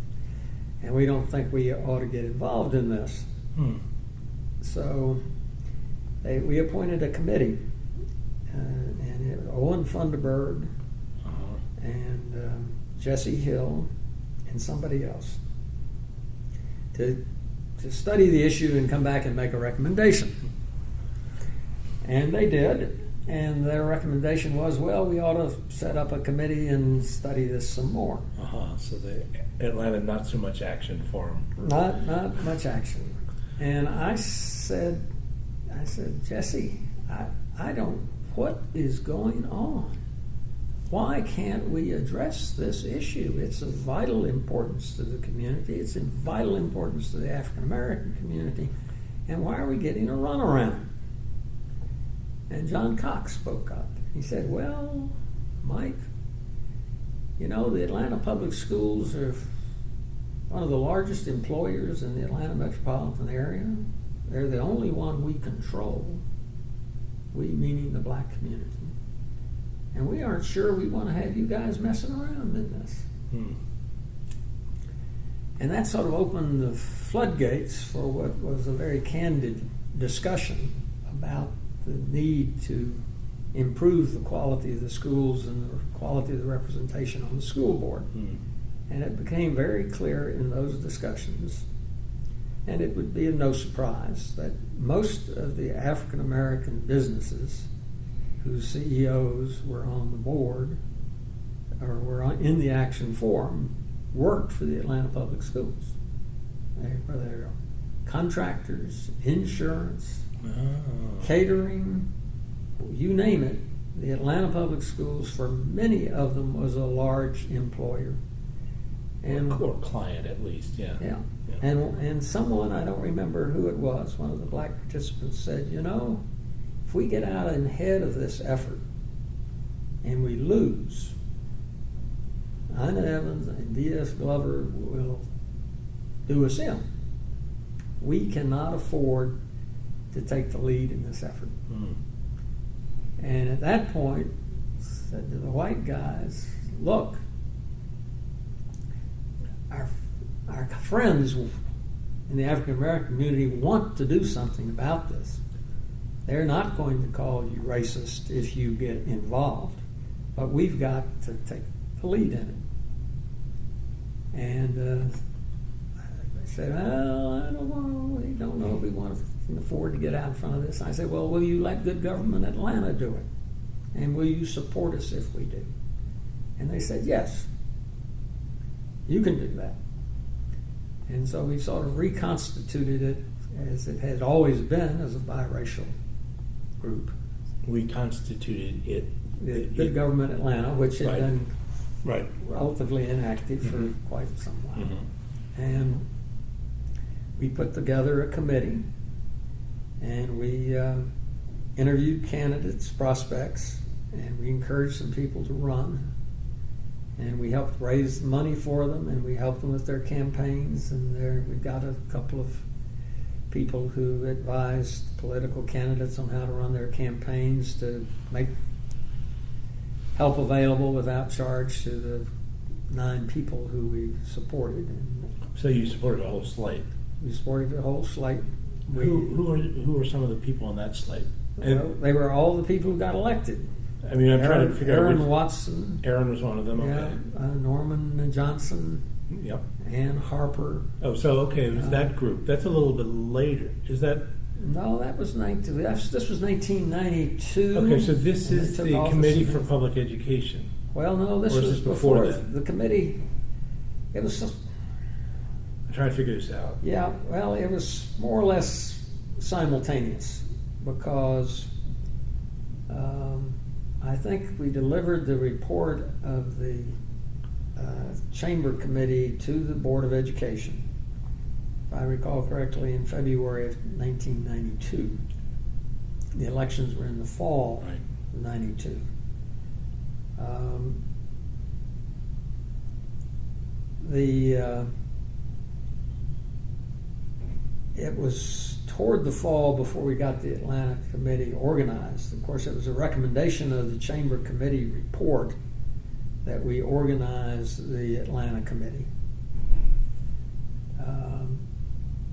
we don't think we ought to get involved in this. So we appointed a committee, and Owen Funderburg and Jesse Hill and somebody else to study the issue and come back and make a recommendation. And they did, and their recommendation was, well, we ought to set up a committee and study this some more. So the Atlanta not so much action forum. Not much action. And I said, Jesse, I don't, what is going on? Why can't we address this issue? It's of vital importance to the community. It's of vital importance to the African American community. And why are we getting a runaround? And John Cox spoke up. He said, well, Mike, you know, the Atlanta Public Schools are one of the largest employers in the Atlanta metropolitan area. They're the only one we control. We meaning the black community. And we aren't sure we want to have you guys messing around in this. And that sort of opened the floodgates for what was a very candid discussion about the need to improve the quality of the schools and the quality of the representation on the school board. And it became very clear in those discussions, and it would be of no surprise, that most of the African American businesses whose CEOs were on the board or were in the Action Forum worked for the Atlanta Public Schools. They're contractors, insurance, catering, you name it. The Atlanta Public Schools, for many of them, was a large employer. Or client, at least, yeah. And someone, I don't remember who it was, one of the black participants said, you know, if we get out ahead of this effort and we lose, Ina Evans and D.S. Glover will do us in. We cannot afford to take the lead in this effort. And at that point, said to the white guys, look, our friends in the African American community want to do something about this. They're not going to call you racist if you get involved, but we've got to take the lead in it. And they said, well, I don't know. We don't know if we want to afford to get out in front of this. I said, well, will you let Good Government Atlanta do it? And will you support us if we do? And they said, yes, you can do that. And so we sort of reconstituted it as it had always been, as a biracial group. We constituted it. Good Government Atlanta, which had been right. relatively inactive for quite some while. And we put together a committee, and we interviewed candidates, prospects, and we encouraged some people to run. And we helped raise money for them, and we helped them with their campaigns. And we got a couple of people who advised political candidates on how to run their campaigns to make help available without charge to the 9 people who we supported. And so you supported a whole slate. We supported the whole slate. Who are some of the people on that slate? Well, they were all the people who got elected. I mean, I'm trying to figure out. Aaron Watson. Aaron was one of them. Yeah, Okay. Norman Johnson. Yep. Ann Harper. Oh, so okay, it was that group. That's a little bit later. Is that? No, that was this was 1992. Okay, so this and is they took the office Committee in- for Public Education. Well, no, this Or is was this before before then? the committee. It was I'm trying to figure this out. Yeah, well, it was more or less simultaneous because I think we delivered the report of the Chamber Committee to the Board of Education, if I recall correctly, in February of 1992. The elections were in the fall Right. of 92. It was toward the fall before we got the Atlanta Committee organized. Of course, it was a recommendation of the Chamber Committee report that we organize the Atlanta Committee.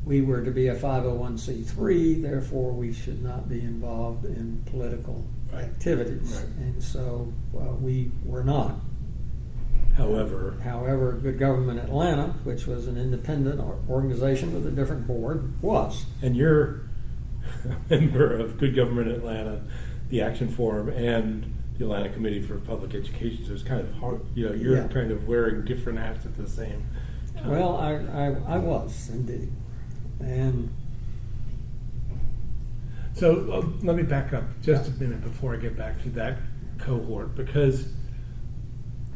We were to be a 501c3, therefore we should not be involved in political Right. activities. Right. And so we were not. However, However, Good Government Atlanta, which was an independent organization with a different board, was. and you're a member of Good Government Atlanta, the Action Forum, and the Atlanta Committee for Public Education, so it's kind of hard, you're Yeah. kind of wearing different hats at the same time. Well, I was indeed. And So let me back up just a minute before I get back to that cohort, because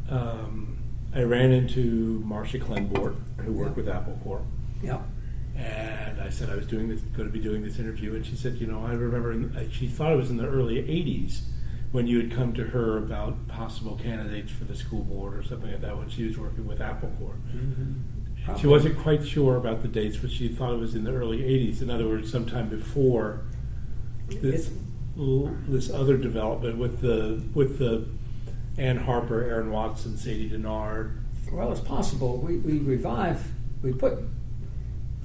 I ran into Marcia Clenbort, who worked with Apple Corp, yeah, and I said I was going to be doing this interview, and she said, I remember, she thought it was in the early 80s when you had come to her about possible candidates for the school board or something like that when she was working with Apple Corp. She wasn't quite sure about the dates, but she thought it was in the early 80s. In other words, sometime before this other development with the Ann Harper, Aaron Watson, Sadie Denard. Well, it's possible. We put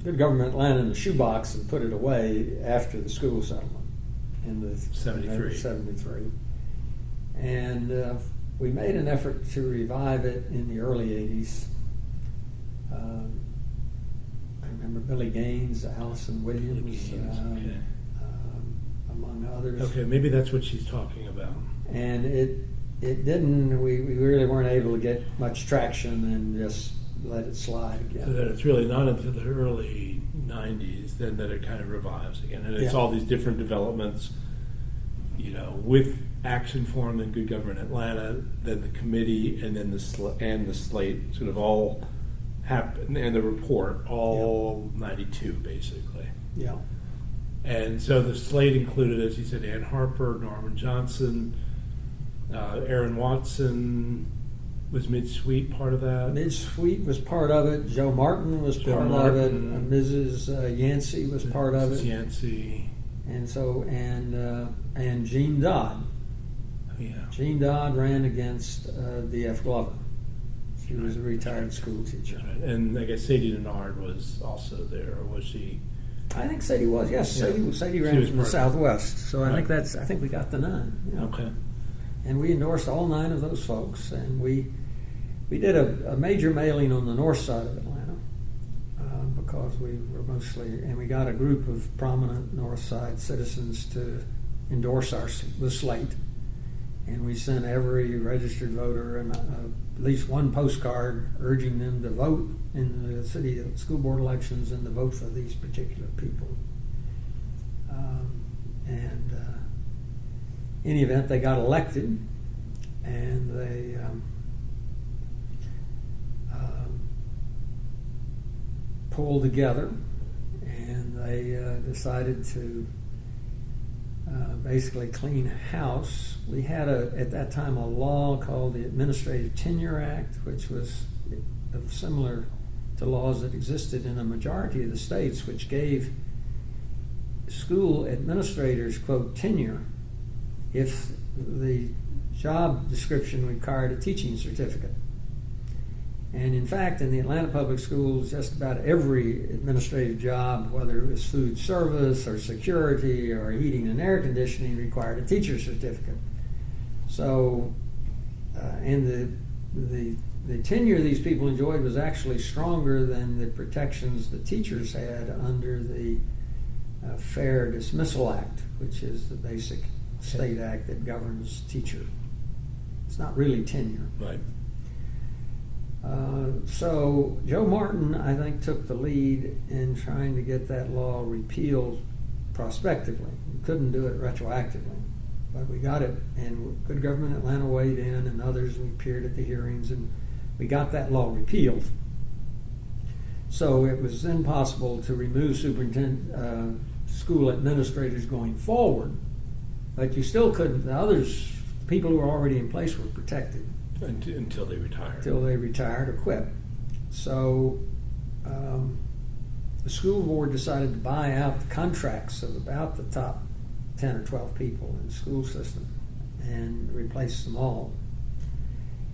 Good Government Atlanta in the shoebox and put it away after the school settlement in the 73. 73. And we made an effort to revive it in the early 80s. I remember Billy Gaines, Allison Williams, Okay. among others. Okay, maybe that's what she's talking about. And it didn't, we really weren't able to get much traction and just let it slide again. So that it's really not until the early 90s then that it kind of revives again. And it's Yeah. all these different developments, with Action Forum and Good Government Atlanta, then the committee, and then the slate sort of all happened, and the report, all 92 basically. Yeah. And so the slate included, as you said, Ann Harper, Norman Johnson, Aaron Watson. Was Mid-Sweet part of that? Mid-Sweet was part of it. Joe Martin was Joe part Martin. of it. Mrs. Yancey was part of Mrs. it. Yancey. And so, and Gene Dodd. Oh, yeah. Gene Dodd ran against D.F. Glover. She was a retired school teacher. That's right. And I guess Sadie Denard was also there, or was she? I think Sadie was. Yes, Yeah. Sadie She ran was from the part of it. Southwest. So I Right. think we got the 9. Yeah. Okay. And we endorsed all 9 of those folks, and we did a major mailing on the north side of Atlanta because we were mostly, and we got a group of prominent north side citizens to endorse the slate, and we sent every registered voter and at least one postcard urging them to vote in the city school board elections and to vote for these particular people. In any event, they got elected, and they pulled together, and they decided to basically clean house. We had at that time a law called the Administrative Tenure Act, which was similar to laws that existed in a majority of the states, which gave school administrators, quote, tenure if the job description required a teaching certificate. And in fact, in the Atlanta Public Schools, just about every administrative job, whether it was food service or security or heating and air conditioning, required a teacher certificate. So, and the tenure these people enjoyed was actually stronger than the protections the teachers had under the Fair Dismissal Act, which is the basic state act that governs teacher. It's not really tenure. Right. So Joe Martin, I think, took the lead in trying to get that law repealed prospectively. We couldn't do it retroactively, but we got it, and Good Government Atlanta weighed in, and others, we appeared at the hearings, and we got that law repealed. So it was then possible to remove school administrators going forward, but you still couldn't. The others, people who were already in place, were protected Until they retired. until they retired or quit. So the school board decided to buy out the contracts of about the top 10 or 12 people in the school system and replace them all.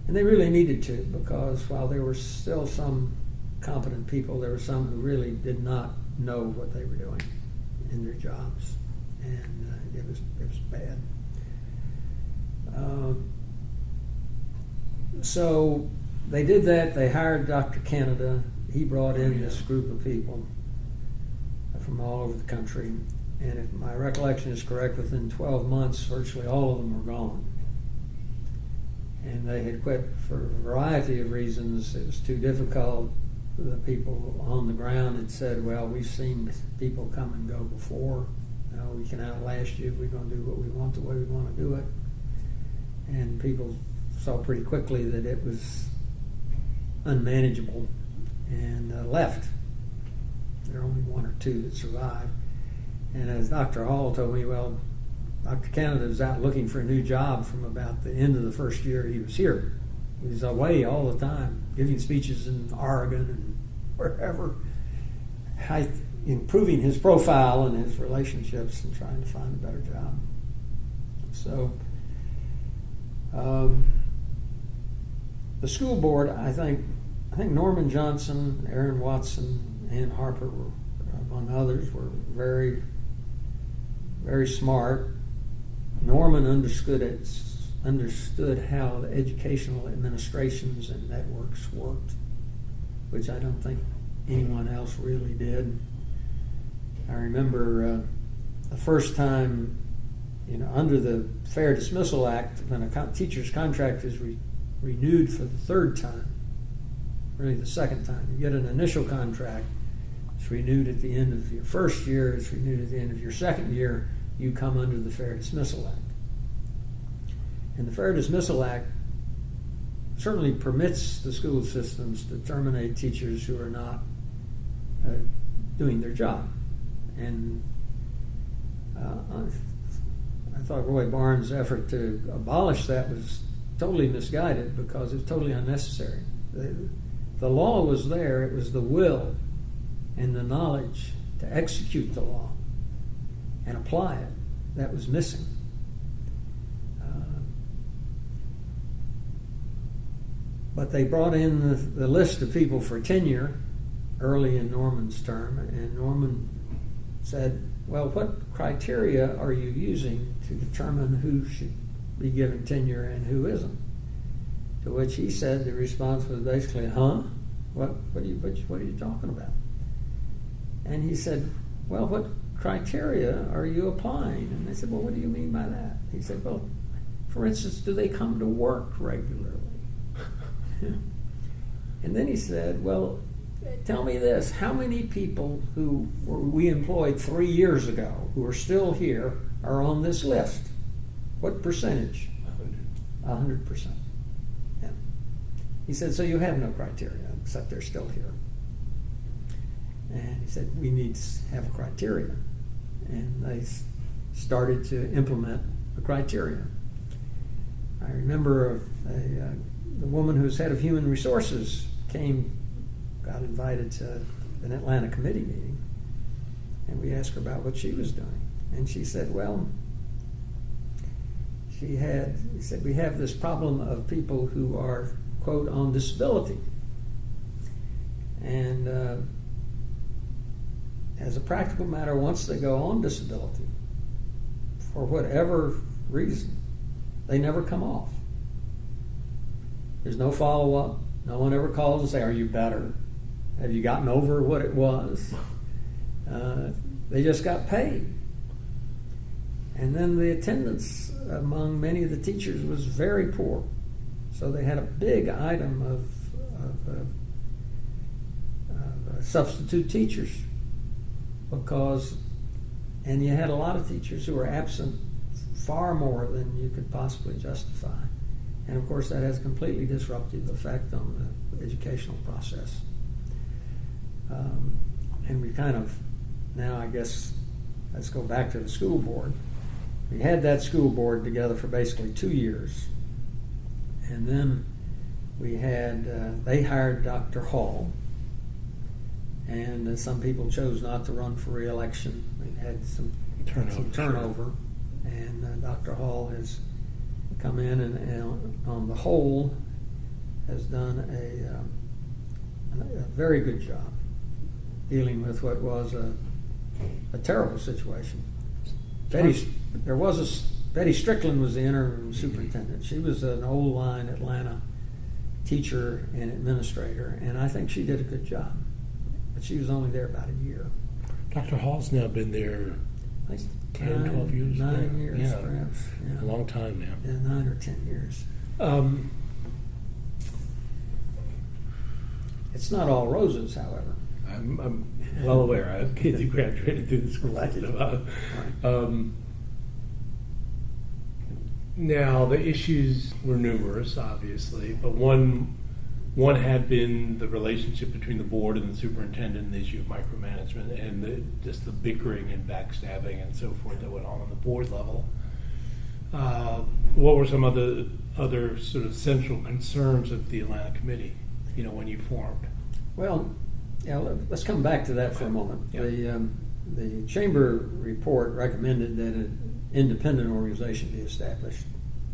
And they really needed to, because while there were still some competent people, there were some who really did not know what they were doing in their jobs, and it was bad. So they did that. They hired Dr. Canada. He brought in this group of people from all over the country, and if my recollection is correct, within 12 months, virtually all of them were gone. And they had quit for a variety of reasons. It was too difficult. The people on the ground had said, well, we've seen people come and go before. We can outlast you. We're going to do what we want the way we want to do it. And people saw pretty quickly that it was unmanageable and left. There are only one or two that survived. And as Dr. Hall told me, well, Dr. Canada was out looking for a new job from about the end of the first year he was here. He was away all the time, giving speeches in Oregon and wherever, improving his profile and his relationships and trying to find a better job. So the school board, I think Norman Johnson, Aaron Watson, Ann Harper, were, among others, were very, very smart. Norman understood how the educational administrations and networks worked, which I don't think anyone else really did. I remember the first time, under the Fair Dismissal Act, when a teacher's contract is renewed for the third time, really the second time. You get an initial contract, it's renewed at the end of your first year, it's renewed at the end of your second year, you come under the Fair Dismissal Act. And the Fair Dismissal Act certainly permits the school systems to terminate teachers who are not doing their job. And I thought Roy Barnes' effort to abolish that was totally misguided because it's totally unnecessary. The law was there, it was the will and the knowledge to execute the law and apply it that was missing. But they brought in the list of people for tenure early in Norman's term, and Norman said, well, what criteria are you using to determine who should be given tenure and who isn't? To which he said the response was basically, what are you talking about? And he said, well, what criteria are you applying? And they said, well, what do you mean by that? He said, well, for instance, do they come to work regularly? And then he said, well, tell me this, how many people who we employed 3 years ago who are still here are on this list? What percentage? 100%. Yeah. He said, so you have no criteria, except they're still here. And he said, we need to have a criteria. And they started to implement the criteria. I remember the woman who was head of human resources got invited to an Atlanta committee meeting, and we asked her about what she was doing. And she said, well, he said, we have this problem of people who are, quote, on disability. And as a practical matter, once they go on disability, for whatever reason, they never come off. There's no follow-up. No one ever calls and say, are you better? Have you gotten over what it was? They just got paid. And then the attendance among many of the teachers was very poor. So they had a big item of substitute teachers and you had a lot of teachers who were absent far more than you could possibly justify. And of course that has a completely disruptive effect on the educational process. And we kind of, now I guess, let's go back to the school board. We had that school board together for basically 2 years. And then we had, they hired Dr. Hall. And some people chose not to run for re-election. We had some turnover. And Dr. Hall has come in and on the whole has done a very good job dealing with what was a terrible situation. Betty Strickland was the interim superintendent. She was an old line Atlanta teacher and administrator, and I think she did a good job. But she was only there about a year. Dr. Hall's now been there 10, 12 years. 9 years, yeah. Perhaps. Yeah. A long time now. Yeah, 9 or 10 years. It's not all roses, however. I'm well aware. I have kids who graduated through the school system. Now, the issues were numerous, obviously, but one had been the relationship between the board and the superintendent, and the issue of micromanagement, and just the bickering and backstabbing and so forth that went on the board level. What were some of the other sort of central concerns of the Atlanta committee, when you formed? Well, yeah, let's come back to that for a moment. Yeah. The chamber report recommended that an independent organization be established,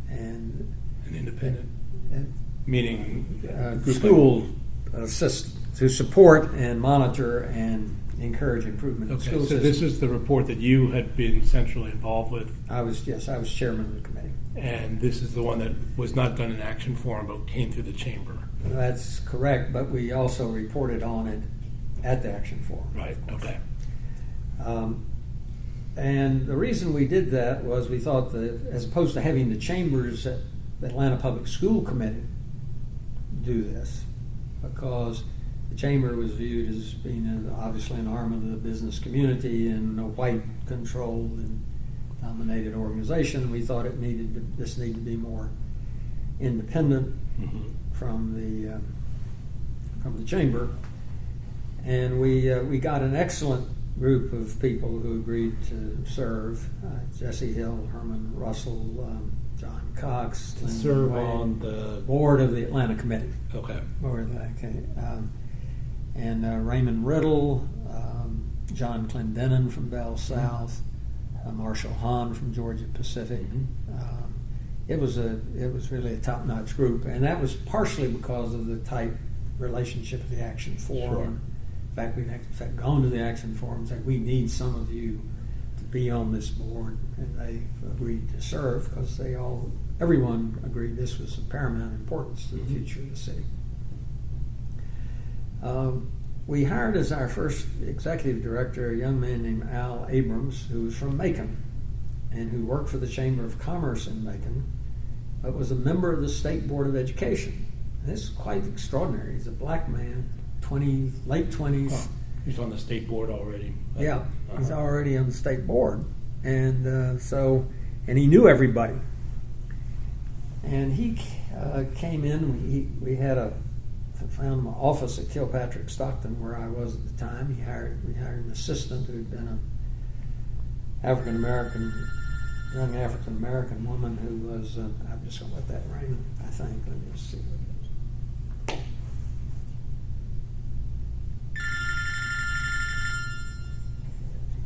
and An independent, meaning school to support and monitor and encourage improvement in Okay, school so systems. this is the report that you had been centrally involved with, I was chairman of the committee. and this is the one that was not done in action form but came through the chamber. That's correct, but we also reported on it at the action forum. Right, okay. And the reason we did that was we thought that as opposed to having the chambers at the Atlanta Public School Committee do this, because the chamber was viewed as being obviously an arm of the business community and a white controlled and dominated organization, we thought this needed to be more independent from the chamber. And we got an excellent group of people who agreed to serve: Jesse Hill, Herman Russell, John Cox, To Lynn serve Wade, on the, board of the Atlanta Committee. okay. And Raymond Riddle, John Clendenin from Bell South, Marshall Hahn from Georgia Pacific. It was really a top-notch group, and that was partially because of the tight relationship of the Action Forum. Sure. In fact, we'd gone to the Action Forum and said, we need some of you to be on this board, and they agreed to serve because everyone agreed this was of paramount importance to the future of the city. We hired as our first executive director a young man named Al Abrams, who was from Macon and who worked for the Chamber of Commerce in Macon, but was a member of the State Board of Education. And this is quite extraordinary. He's a black man, late 20s. Oh, he's on the state board already. Yeah, he's already on the state board. And and he knew everybody. And he came in, we found my office at Kilpatrick Stockton, where I was at the time. We hired an assistant who'd been an young African American woman who was, I'm just going to let that ring, I think. Let me just see what it is.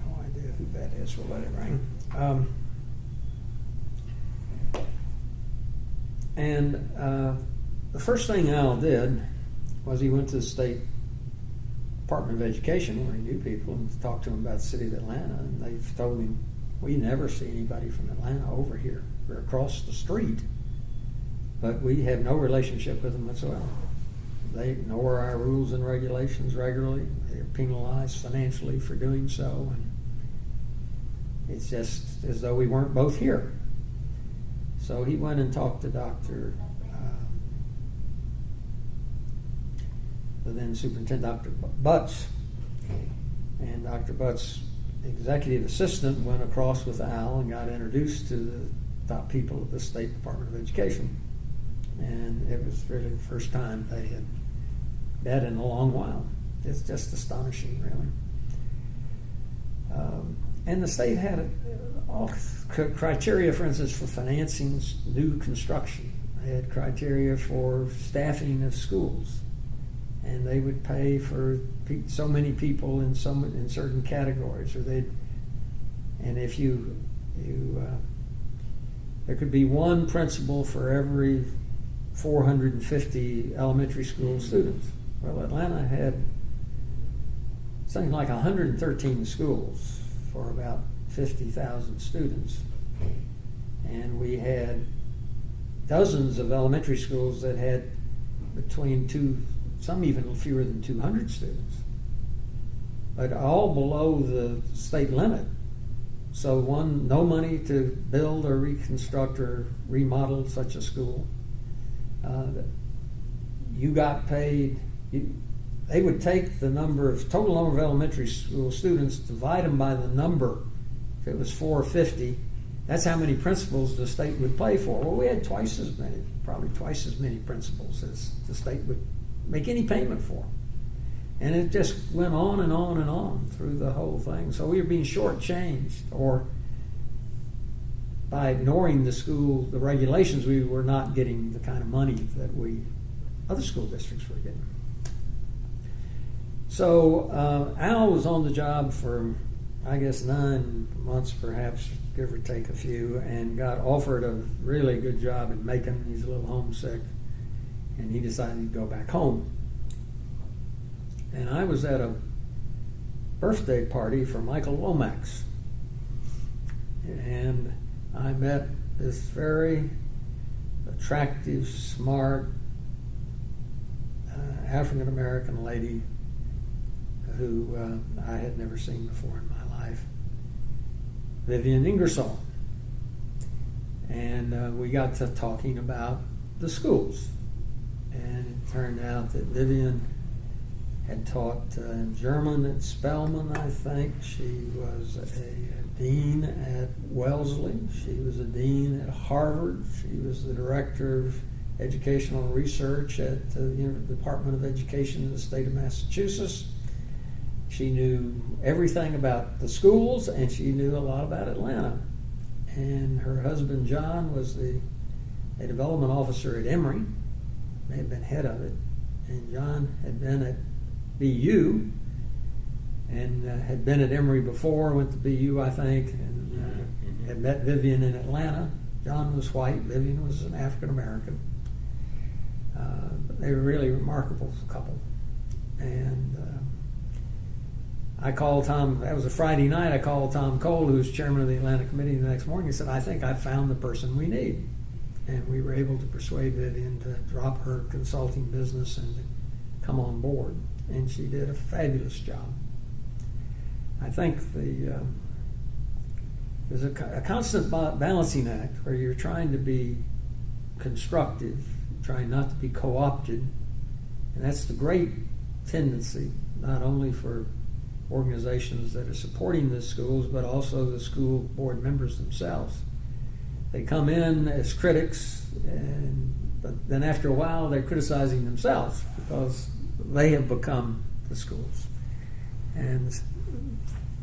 No idea who that is. We'll let it ring. The first thing Al did was he went to the State Department of Education, where he knew people, and talked to them about the city of Atlanta. And they told him, we never see anybody from Atlanta over here. We're across the street, but we have no relationship with them whatsoever. They ignore our rules and regulations regularly. They are penalized financially for doing so. And It's just as though we weren't both here. So he went and talked to Dr. The then superintendent, Dr. Butts, and Dr. Butts' executive assistant went across with Al and got introduced to the top people of the State Department of Education. And it was really the first time they had met in a long while. It's just astonishing, really. And the state had all criteria, for instance, for financing new construction. They had criteria for staffing of schools, and they would pay for so many people in certain categories, and if there could be one principal for every 450 elementary school students. Well, Atlanta had something like 113 schools for about 50,000 students. And we had dozens of elementary schools that had some even fewer than 200 students, but all below the state limit. So no money to build or reconstruct or remodel such a school. You got paid. They would take the total number of elementary school students, divide them by the number. If it was 450, that's how many principals the state would pay for. Well, we had probably twice as many principals as the state would make any payment for. And it just went on and on and on through the whole thing. So we were being shortchanged, or by ignoring the regulations, we were not getting the kind of money that other school districts were getting. So Al was on the job for, I guess, 9 months, perhaps, give or take a few, and got offered a really good job in Macon. He's a little homesick, and he decided he'd go back home. And I was at a birthday party for Michael Lomax, and I met this very attractive, smart African-American lady who I had never seen before in my life, Vivian Ingersoll. And we got to talking about the schools. And it turned out that Vivian had taught German at Spelman, I think. She was a dean at Wellesley. She was a dean at Harvard. She was the director of educational research at the Department of Education in the state of Massachusetts. She knew everything about the schools, and she knew a lot about Atlanta. And her husband, John, was a development officer at Emory, may have been head of it. And John had been at BU and had been at Emory before, went to BU, I think, and had met Vivian in Atlanta. John was white, Vivian was an African-American. They were a really remarkable couple. And I called Tom, that was a Friday night, I called Tom Cole, who was chairman of the Atlanta Committee, the next morning. He said, I think I found the person we need. And we were able to persuade Vivian to drop her consulting business and to come on board. And she did a fabulous job. I think there's a constant balancing act where you're trying to be constructive, trying not to be co-opted. And that's the great tendency, not only for organizations that are supporting the schools, but also the school board members themselves. They come in as critics, but then after a while they're criticizing themselves because they have become the schools. And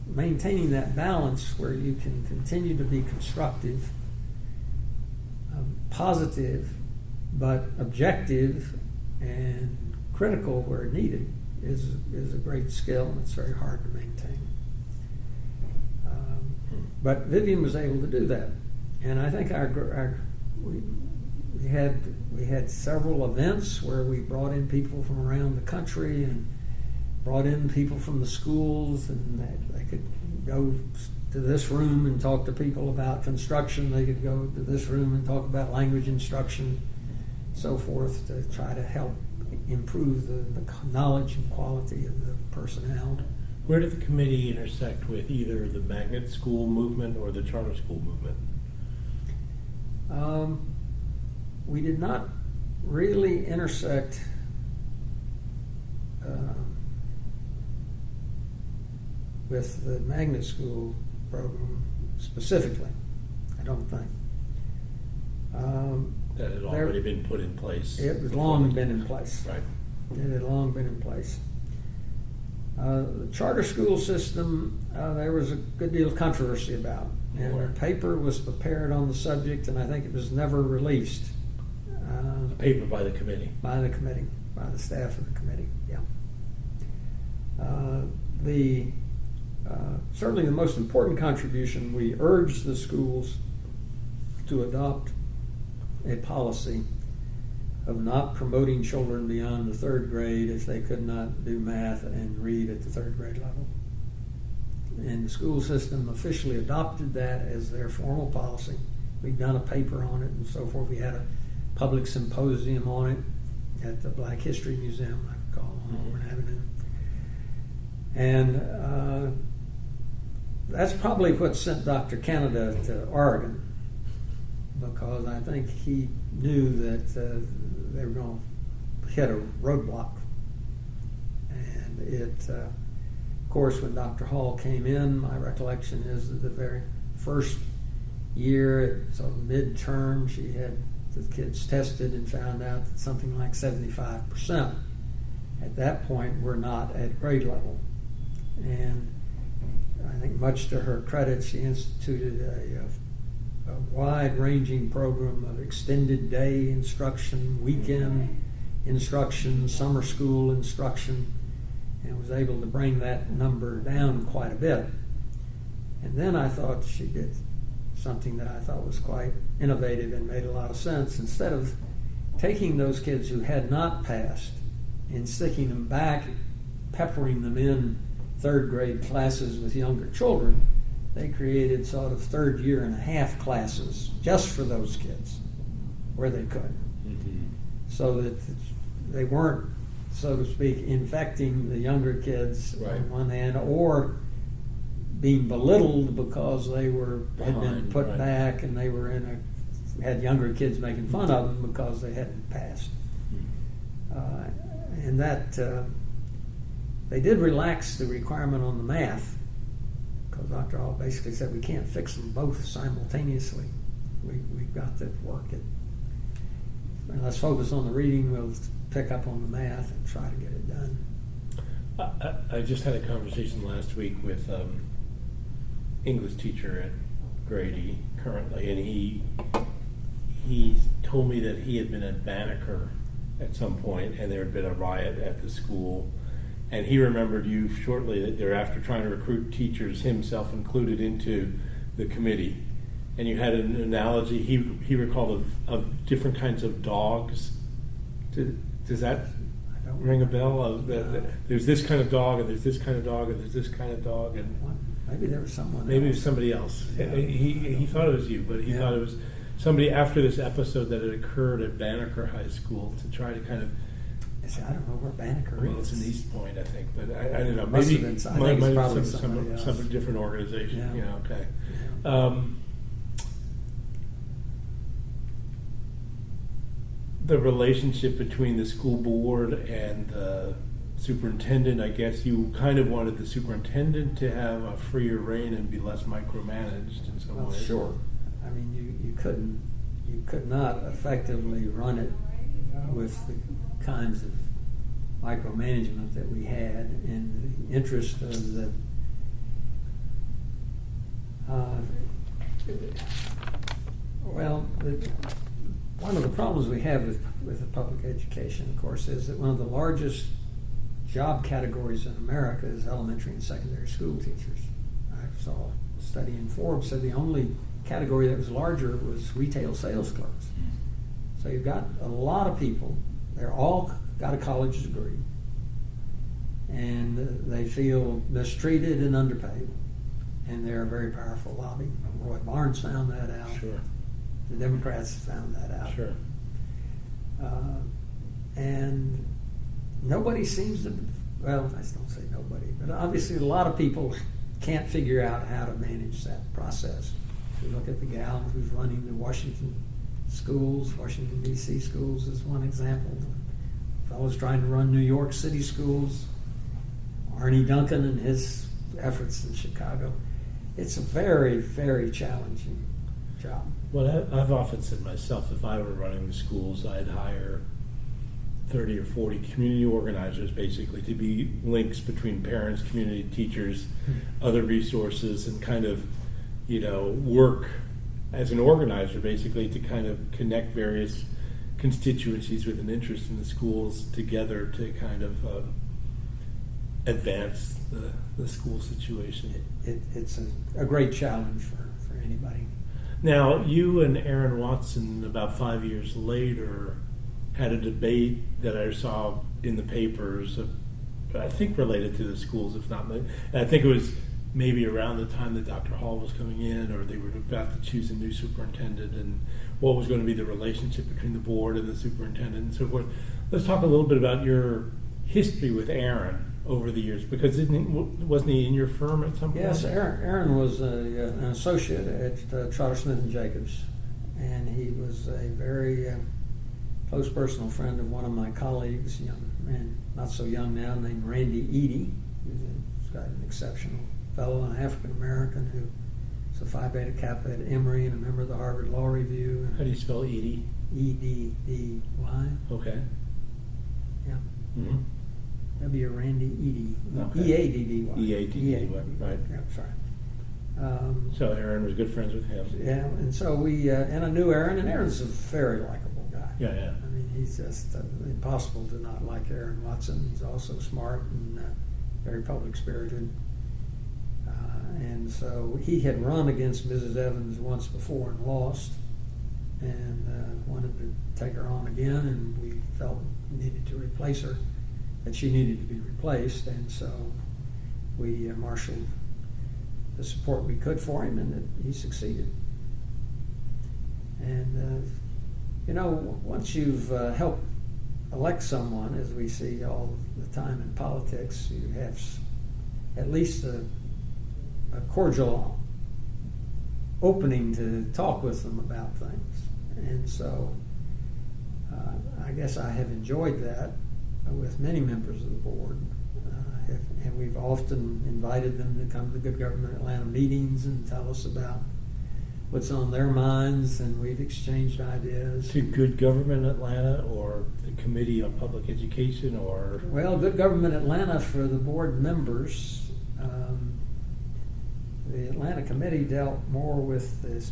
maintaining that balance where you can continue to be constructive, positive, but objective and critical where needed is a great skill, and it's very hard to maintain. But Vivian was able to do that, and I think we had several events where we brought in people from around the country and brought in people from the schools, and they could go to this room and talk to people about construction. They could go to this room and talk about language instruction, so forth, to try to help improve the knowledge and quality of the personnel Where did the committee intersect with either the magnet school movement or the charter school movement? We did not really intersect with the magnet school program specifically, I don't think. That had already been put in place. It had long been in place. Right. It had long been in place. The charter school system, there was a good deal of controversy about. And a paper was prepared on the subject, and I think it was never released. A paper by the committee. By the committee, by the staff of the committee, yeah. Certainly the most important contribution, we urged the schools to adopt a policy of not promoting children beyond the third grade if they could not do math and read at the third grade level. And the school system officially adopted that as their formal policy. We've done a paper on it and so forth. We had a public symposium on it at the Black History Museum, I recall, on Auburn Avenue. And that's probably what sent Dr. Canada to Oregon, because I think he knew that they were going to hit a roadblock. And it, of course, when Dr. Hall came in, my recollection is that the very first year, sort of midterm, she had the kids tested and found out that something like 75% at that point were not at grade level. And I think much to her credit, she instituted a wide-ranging program of extended day instruction, weekend instruction, summer school instruction, and was able to bring that number down quite a bit. And then I thought she did something that I thought was quite innovative and made a lot of sense. Instead of taking those kids who had not passed and sticking them back, peppering them in third grade classes with younger children, they created sort of third year and a half classes just for those kids where they could. Mm-hmm. So that they weren't, so to speak, infecting the younger kids on one hand, or being belittled because they had been put back and they were had younger kids making fun of them because they hadn't passed. And that they did relax the requirement on the math, because Dr. Hall basically said we can't fix them both simultaneously. We've got to work it. And let's focus on the reading. We'll pick up on the math and try to get it done. I just had a conversation last week with English teacher at Grady currently, and he told me that he had been at Banneker at some point, and there had been a riot at the school, and he remembered you shortly thereafter trying to recruit teachers, himself included, into the committee. And you had an analogy he recalled of different kinds of dogs. Does that ring a bell? There's this kind of dog, and there's this kind of dog, and there's this kind of dog, and maybe there was someone. Maybe else. it was somebody else. Yeah. He thought it was you, but he thought it was somebody after this episode that had occurred at Banneker High School to try to kind of. I don't know where Banneker Well, is. it's in East Point, I think, but I don't know. Must Maybe have been, I think it's probably some different organization. Yeah. Yeah, okay. Yeah. The relationship between the school board and the superintendent, I guess you kind of wanted the superintendent to have a freer reign and be less micromanaged in some ways. Sure. I mean, you could not effectively run it with the kinds of micromanagement that we had in the interest of the one of the problems we have with the public education, of course, is that one of the largest job categories in America is elementary and secondary school teachers. I saw a study in Forbes said the only category that was larger was retail sales clerks. So you've got a lot of people, they're all got a college degree, and they feel mistreated and underpaid, and they're a very powerful lobby. Roy Barnes found that out. Sure. The Democrats found that out. Sure. And nobody seems to well, I don't say nobody, but obviously a lot of people can't figure out how to manage that process. You look at the gal who's running the Washington schools, Washington, D.C. schools is one example. The fellow's trying to run New York City schools, Arnie Duncan and his efforts in Chicago. It's a very, very challenging job. Well, I've often said myself, if I were running the schools, I'd hire 30 or 40 community organizers, basically, to be links between parents, community, teachers, other resources, and kind of, work as an organizer, basically, to kind of connect various constituencies with an interest in the schools together to kind of advance the school situation. It's a great challenge for anybody. Now, you and Aaron Watson, about 5 years later, had a debate that I saw in the papers, I think related to the schools, if not. And I think it was maybe around the time that Dr. Hall was coming in, or they were about to choose a new superintendent, and what was going to be the relationship between the board and the superintendent and so forth. Let's talk a little bit about your history with Aaron over the years, because wasn't he in your firm at some point? Yes, Aaron was an associate at Trotter, Smith and Jacobs, and he was a very close personal friend of one of my colleagues, young man, not so young now, named Randy Eady. He's got an exceptional fellow, an African American who's a Phi Beta Kappa at Emory and a member of the Harvard Law Review. How do you spell Eady? E-D-D-Y. Okay. Yeah. Mm-hmm. That'd be a Randy Eady. Okay. E-A-D-D-Y. E-A-D-D-Y, right. Yeah, sorry. So Aaron was good friends with him. Yeah, and so and I knew Aaron, and Aaron's a very likable guy. Yeah, yeah. I mean, he's just impossible to not like Aaron Watson. He's also smart and very public spirited. And so he had run against Mrs. Evans once before and lost, and wanted to take her on again, and we felt we needed to replace her, that she needed to be replaced, and so we marshaled the support we could for him, and he succeeded. And once you've helped elect someone, as we see all the time in politics, you have at least a cordial opening to talk with them about things. And so I guess I have enjoyed that with many members of the board. And we've often invited them to come to Good Government Atlanta meetings and tell us about what's on their minds, and we've exchanged ideas. To Good Government Atlanta, or the Committee on Public Education, or? Well, Good Government Atlanta for the board members. The Atlanta Committee dealt more with the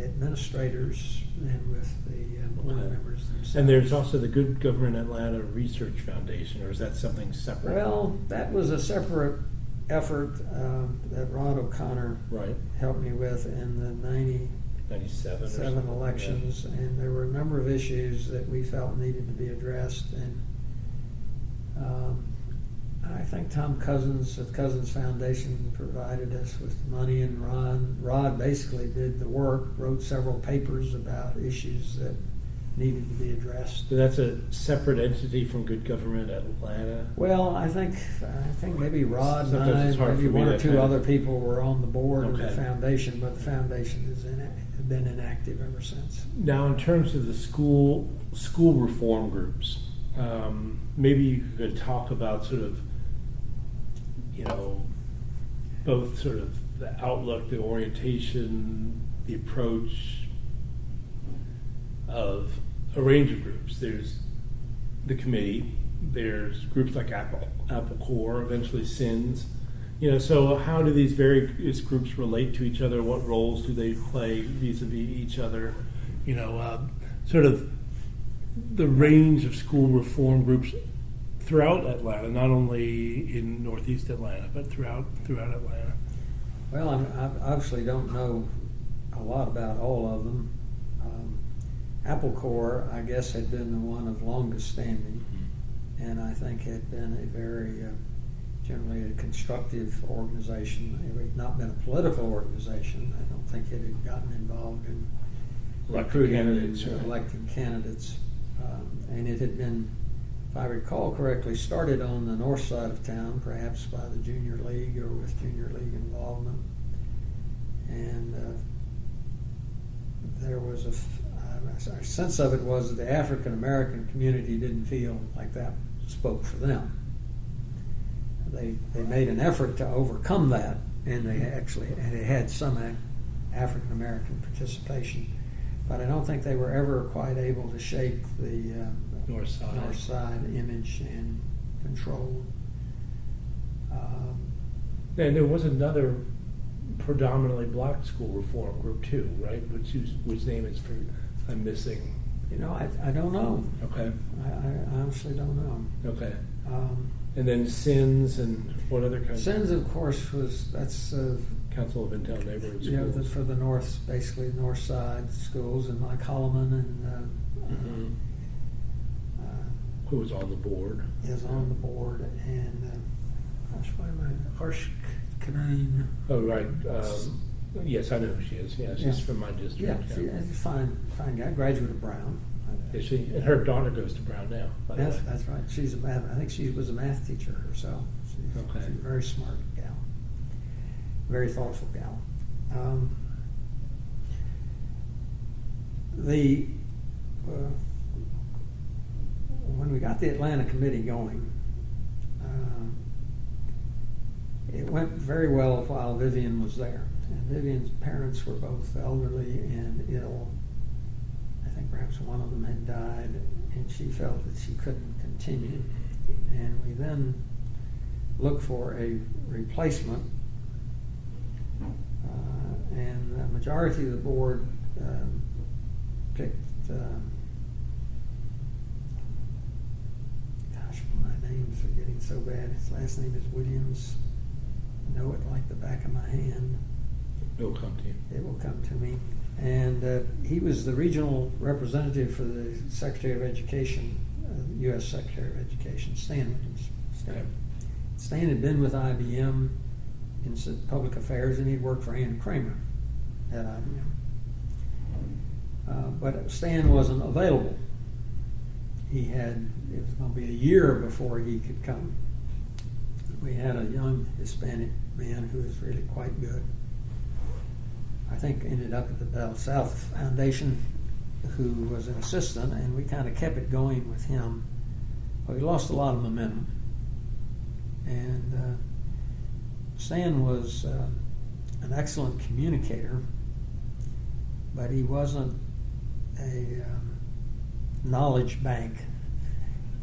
administrators than with the board members themselves. And there's also the Good Government Atlanta Research Foundation, or is that something separate? Well, that was a separate effort that Ron O'Connor helped me with in the 97 elections, and there were a number of issues that we felt needed to be addressed, and I think Tom Cousins of Cousins Foundation provided us with money, and Rod basically did the work, wrote several papers about issues that needed to be addressed. So that's a separate entity from Good Government Atlanta? Well, I think maybe Rod and I, maybe one or two other people were on the board of the foundation, but the foundation has been inactive ever since. Now, in terms of the school reform groups, maybe you could talk about sort of, both sort of the outlook, the orientation, the approach of a range of groups. There's the committee, there's groups like Apple Core, eventually SINS. So how do these various groups relate to each other? What roles do they play vis-a-vis each other? Sort of the range of school reform groups throughout Atlanta, not only in Northeast Atlanta, but throughout Atlanta. Well, I obviously don't know a lot about all of them. Apple Core, I guess, had been the one of longest standing, and I think had been a very generally a constructive organization. It had not been a political organization. I don't think it had gotten involved in recruiting candidates or electing candidates, and it had been if I recall correctly, started on the north side of town, perhaps by the junior league or with junior league involvement. And there was our sense of it was that the African American community didn't feel like that spoke for them. They made an effort to overcome that, and they had some African American participation, but I don't think they were ever quite able to shake the North side image and control. And there was another predominantly black school reform group too, right? Which name is I'm missing. I don't know. Okay. I honestly don't know. Okay. And then SINS and what other kind? SINS, of course, that's Council of Intel Neighborhood Schools. For the north, basically north side schools, and Mike Holloman and who was on the board? Is on the board, and gosh, why am I Harsh Kanane? Oh right. Yes, I know who she is. Yeah, she's from my district. Yeah, she's a fine guy, graduate of Brown. Is she? And her daughter goes to Brown now. That's right. She's I think she was a math teacher herself. She's a very smart gal, very thoughtful gal. When we got the Atlanta committee going, it went very well while Vivian was there. And Vivian's parents were both elderly and ill. I think perhaps one of them had died, and she felt that she couldn't continue. And we then looked for a replacement, and the majority of the board picked, my name's getting so bad. His last name is Williams. I know it like the back of my hand. It will come to you. It will come to me. And he was the regional representative for the Secretary of Education, U.S. Secretary of Education, Stan Williams. Stan had been with IBM in public affairs, and he'd worked for Ann Kramer at IBM. But Stan wasn't available. It was going to be a year before he could come. We had a young Hispanic man who was really quite good. I think ended up at the Bell South Foundation, who was an assistant, and we kind of kept it going with him. But we lost a lot of momentum. And Stan was an excellent communicator, but he wasn't a knowledge bank.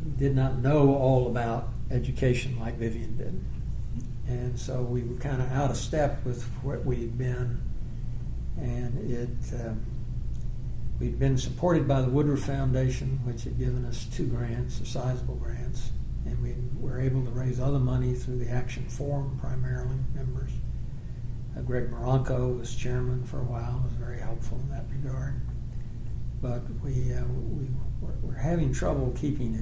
He did not know all about education like Vivian did. And so we were kind of out of step with what we'd been. And we'd been supported by the Woodruff Foundation, which had given us 2 grants, sizable grants, and we were able to raise other money through the Action Forum, primarily members. Greg Moronco was chairman for a while, was very helpful in that regard. But we were having trouble keeping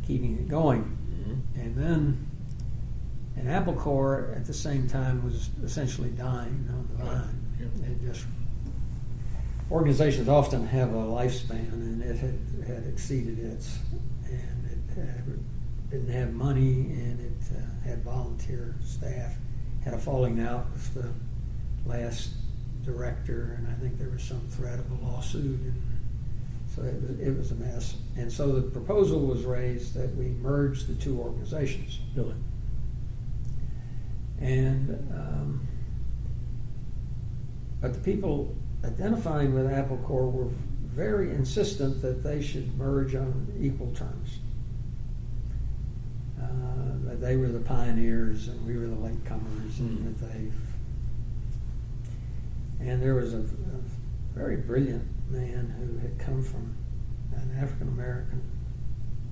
it going. Mm-hmm. And then Apple Corps at the same time was essentially dying on the vine. Yeah. Organizations often have a lifespan, and it had exceeded its, and it didn't have money, and it had volunteer staff. Had a falling out with the last director, and I think there was some threat of a lawsuit, and so it was a mess. And so the proposal was raised that we merge the 2 organizations. Really? And but the people identifying with Apple Corps were very insistent that they should merge on equal terms. That they were the pioneers and we were the latecomers, and that and there was a very brilliant man who had come from an African American,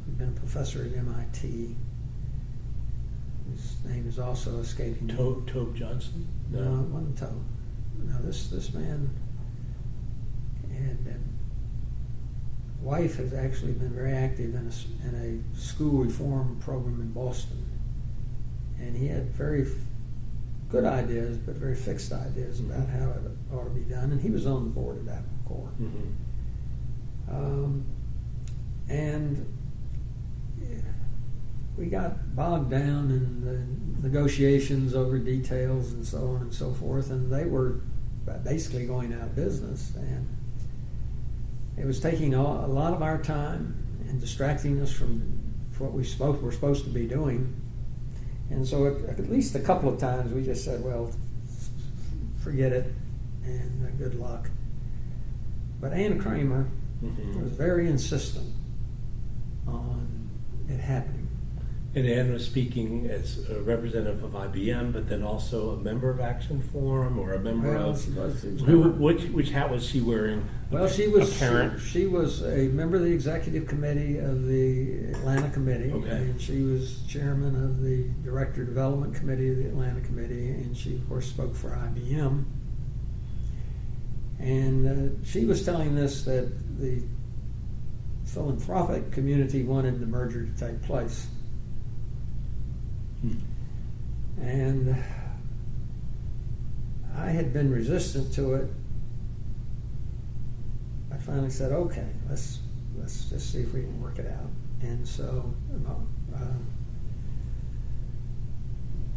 who'd been a professor at MIT. His name is also escaping me. Tobe Johnson? No, it wasn't Tobe. No, this man had wife has actually been very active in a school reform program in Boston, and he had very good ideas, but very fixed ideas about how it ought to be done. And he was on the board at Apple Corps. Mm-hmm. And we got bogged down in the negotiations over details and so on and so forth, and they were basically going out of business, and it was taking a lot of our time and distracting us from what we're supposed to be doing. And so at least a couple of times we just said, well, forget it, and good luck. But Ann Kramer was very insistent on it happening. And Ann was speaking as a representative of IBM, but then also a member of Action Forum or a member of... Which hat was she wearing? Well, she was a member of the executive committee of the Atlanta Committee, and she was chairman of the Director Development Committee of the Atlanta Committee, and she, of course, spoke for IBM. And she was telling us that the philanthropic community wanted the merger to take place. And I had been resistant to it. I finally said, okay, let's just see if we can work it out. And so,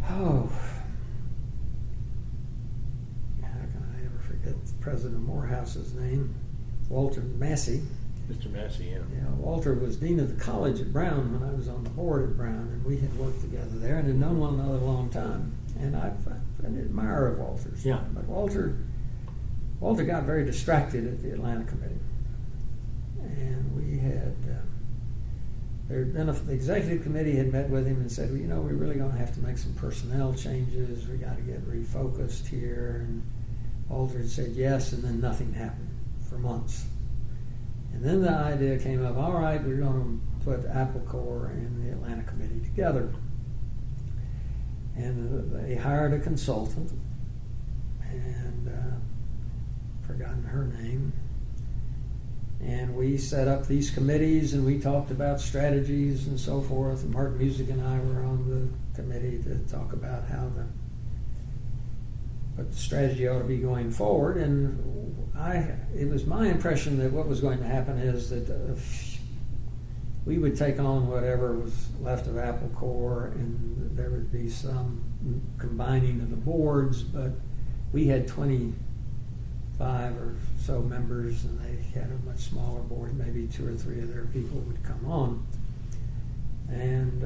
how can I ever forget President Morehouse's name? Walter Massey. Mr. Massey, yeah. Yeah, Walter was dean of the college at Brown when I was on the board at Brown, and we had worked together there and had known one another a long time. And I'm an admirer of Walter's. Yeah. But Walter got very distracted at the Atlanta Committee. And we had, the executive committee had met with him and said, well, you know, we're really going to have to make some personnel changes. We got to get refocused here. And Walter had said yes, and then nothing happened for months. And then the idea came up, all right, we're going to put Apple Corps and the Atlanta Committee together. And they hired a consultant, and forgotten her name. And we set up these committees, and we talked about strategies and so forth. And Mark Music and I were on the committee to talk about what the strategy ought to be going forward. And it was my impression that what was going to happen is that we would take on whatever was left of Apple Corps, and there would be some combining of the boards, but we had 25 or so members, and they had a much smaller board. Maybe 2 or 3 of their people would come on. And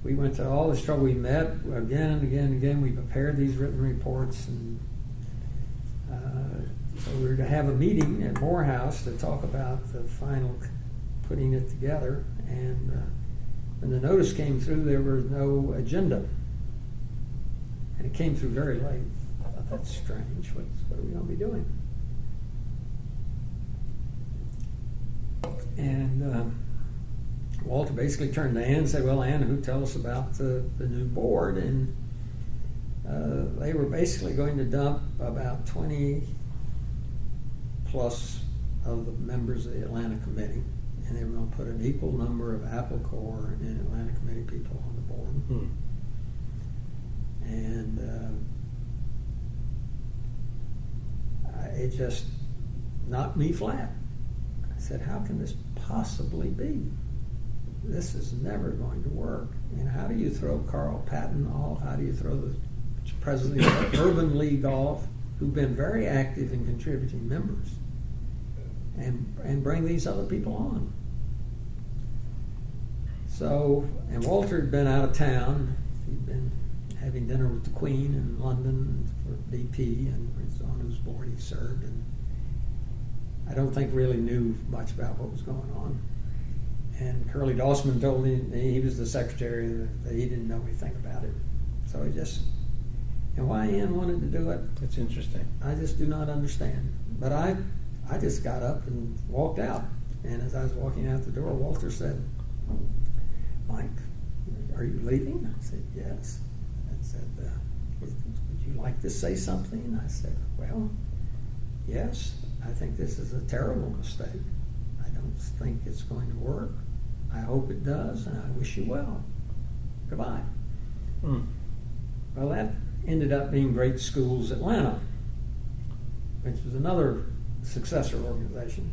we went to all this trouble. We met again and again and again. We prepared these written reports, and so we were to have a meeting at Morehouse to talk about the final putting it together. And when the notice came through, there was no agenda. And it came through very late. I thought, that's strange. What are we going to be doing? And Walter basically turned to Ann and said, well, Ann, who tell us about the new board? And they were basically going to dump about 20 plus of the members of the Atlanta Committee, and they were going to put an equal number of Apple Corps and Atlanta Committee people on the board. And it just knocked me flat. I said, how can this possibly be? This is never going to work. And how do you throw Carl Patton off? How do you throw the president of Urban League off, who've been very active in contributing members, and bring these other people on? So, and Walter had been out of town. He'd been having dinner with the Queen in London for BP, and on whose board he served, and I don't think really knew much about what was going on. And Curly Dossman told me, he was the secretary, that he didn't know anything about it. So he just, and why Ann wanted to do it, that's interesting. I just do not understand. But I just got up and walked out. And as I was walking out the door, Walter said, Mike, are you leaving? I said, yes. I said, would you like to say something? And I said, well, yes, I think this is a terrible mistake. I don't think it's going to work. I hope it does, and I wish you well. Goodbye. Well, that ended up being Great Schools Atlanta, which was another successor organization.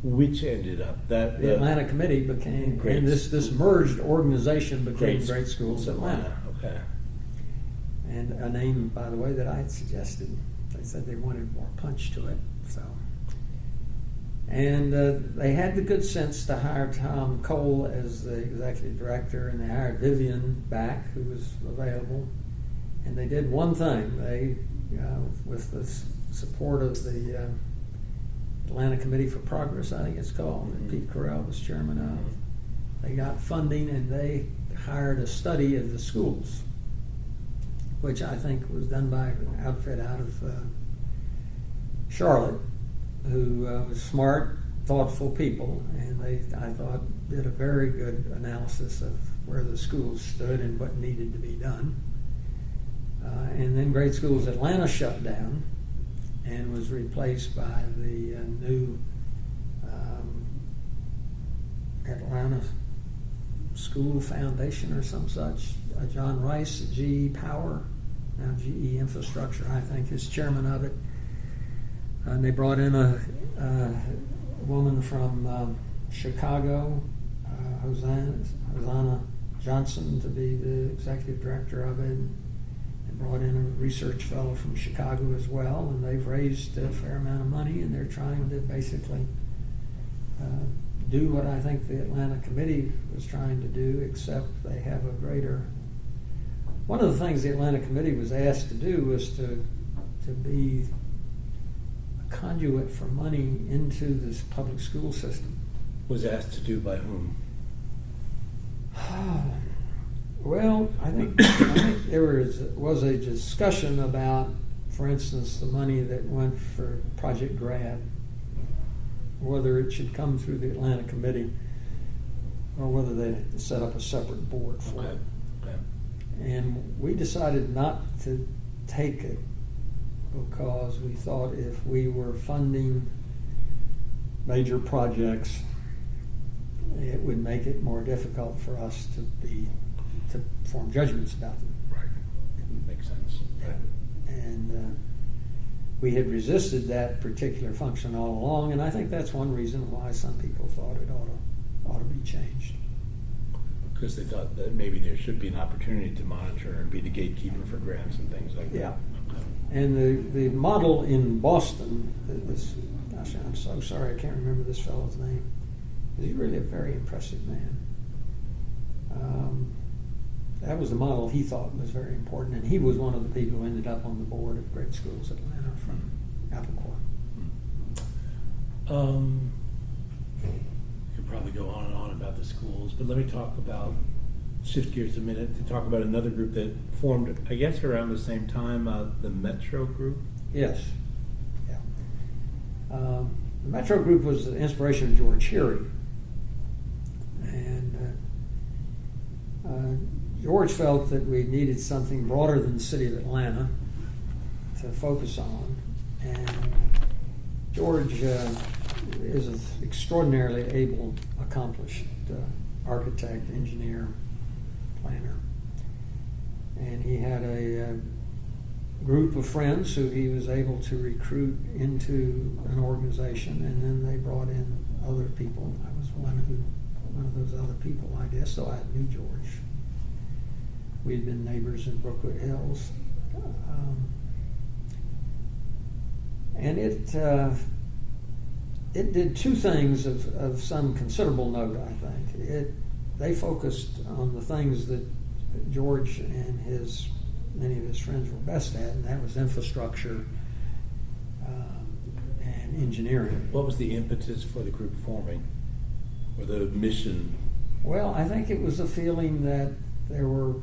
which ended up that The Atlanta Committee became, Great and this merged organization became Great Great Schools Atlanta. Okay. And a name, by the way, that I had suggested. They said they wanted more punch to it. So, and they had the good sense to hire Tom Cole as the executive director, and they hired Vivian back, who was available. And they did one thing. They, with the support of the Atlanta Committee for Progress, I think it's called, that Pete Carell was chairman of, they got funding and they hired a study of the schools, which I think was done by an outfit out of Charlotte, who was smart, thoughtful people, and they, I thought, did a very good analysis of where the schools stood and what needed to be done. And then Great Schools Atlanta shut down and was replaced by the new Atlanta School Foundation or some such. John Rice, GE Power, now GE Infrastructure, I think, is chairman of it. And they brought in a woman from Chicago, Hosanna Johnson, to be the executive director of it. They brought in a research fellow from Chicago as well, and they've raised a fair amount of money, and they're trying to basically do what I think the Atlanta Committee was trying to do, except they have a greater... One of the things the Atlanta Committee was asked to do was to be a conduit for money into this public school system. Was asked to do by whom? Well, I think there was a discussion about, for instance, the money that went for Project Grad, whether it should come through the Atlanta Committee or whether they set up a separate board for it. Okay. And we decided not to take it because we thought if we were funding major projects, it would make it more difficult for us to form judgments about them. Right. Makes sense. Right. And we had resisted that particular function all along, and I think that's one reason why some people thought it ought to be changed. Because they thought that maybe there should be an opportunity to monitor and be the gatekeeper for grants and things like that. Yeah. And the model in Boston, gosh, I'm so sorry I can't remember this fellow's name. He's really a very impressive man. That was the model he thought was very important, and he was one of the people who ended up on the board of Great Schools Atlanta from Applecore. Could probably go on and on about the schools, but let me shift gears a minute to talk about another group that formed, I guess, around the same time, the Metro Group. Yes. Yeah. The Metro Group was the inspiration of George Heery. And George felt that we needed something broader than the city of Atlanta to focus on. And George is an extraordinarily able, accomplished architect, engineer, planner. And he had a group of friends who he was able to recruit into an organization, and then they brought in other people. I was one of those other people, I guess, so I knew George. We had been neighbors in Brookwood Hills. And it did two things of some considerable note, I think. They focused on the things that George and many of his friends were best at, and that was infrastructure and engineering. What was the impetus for the group forming, or the mission? Well, I think it was a feeling that there were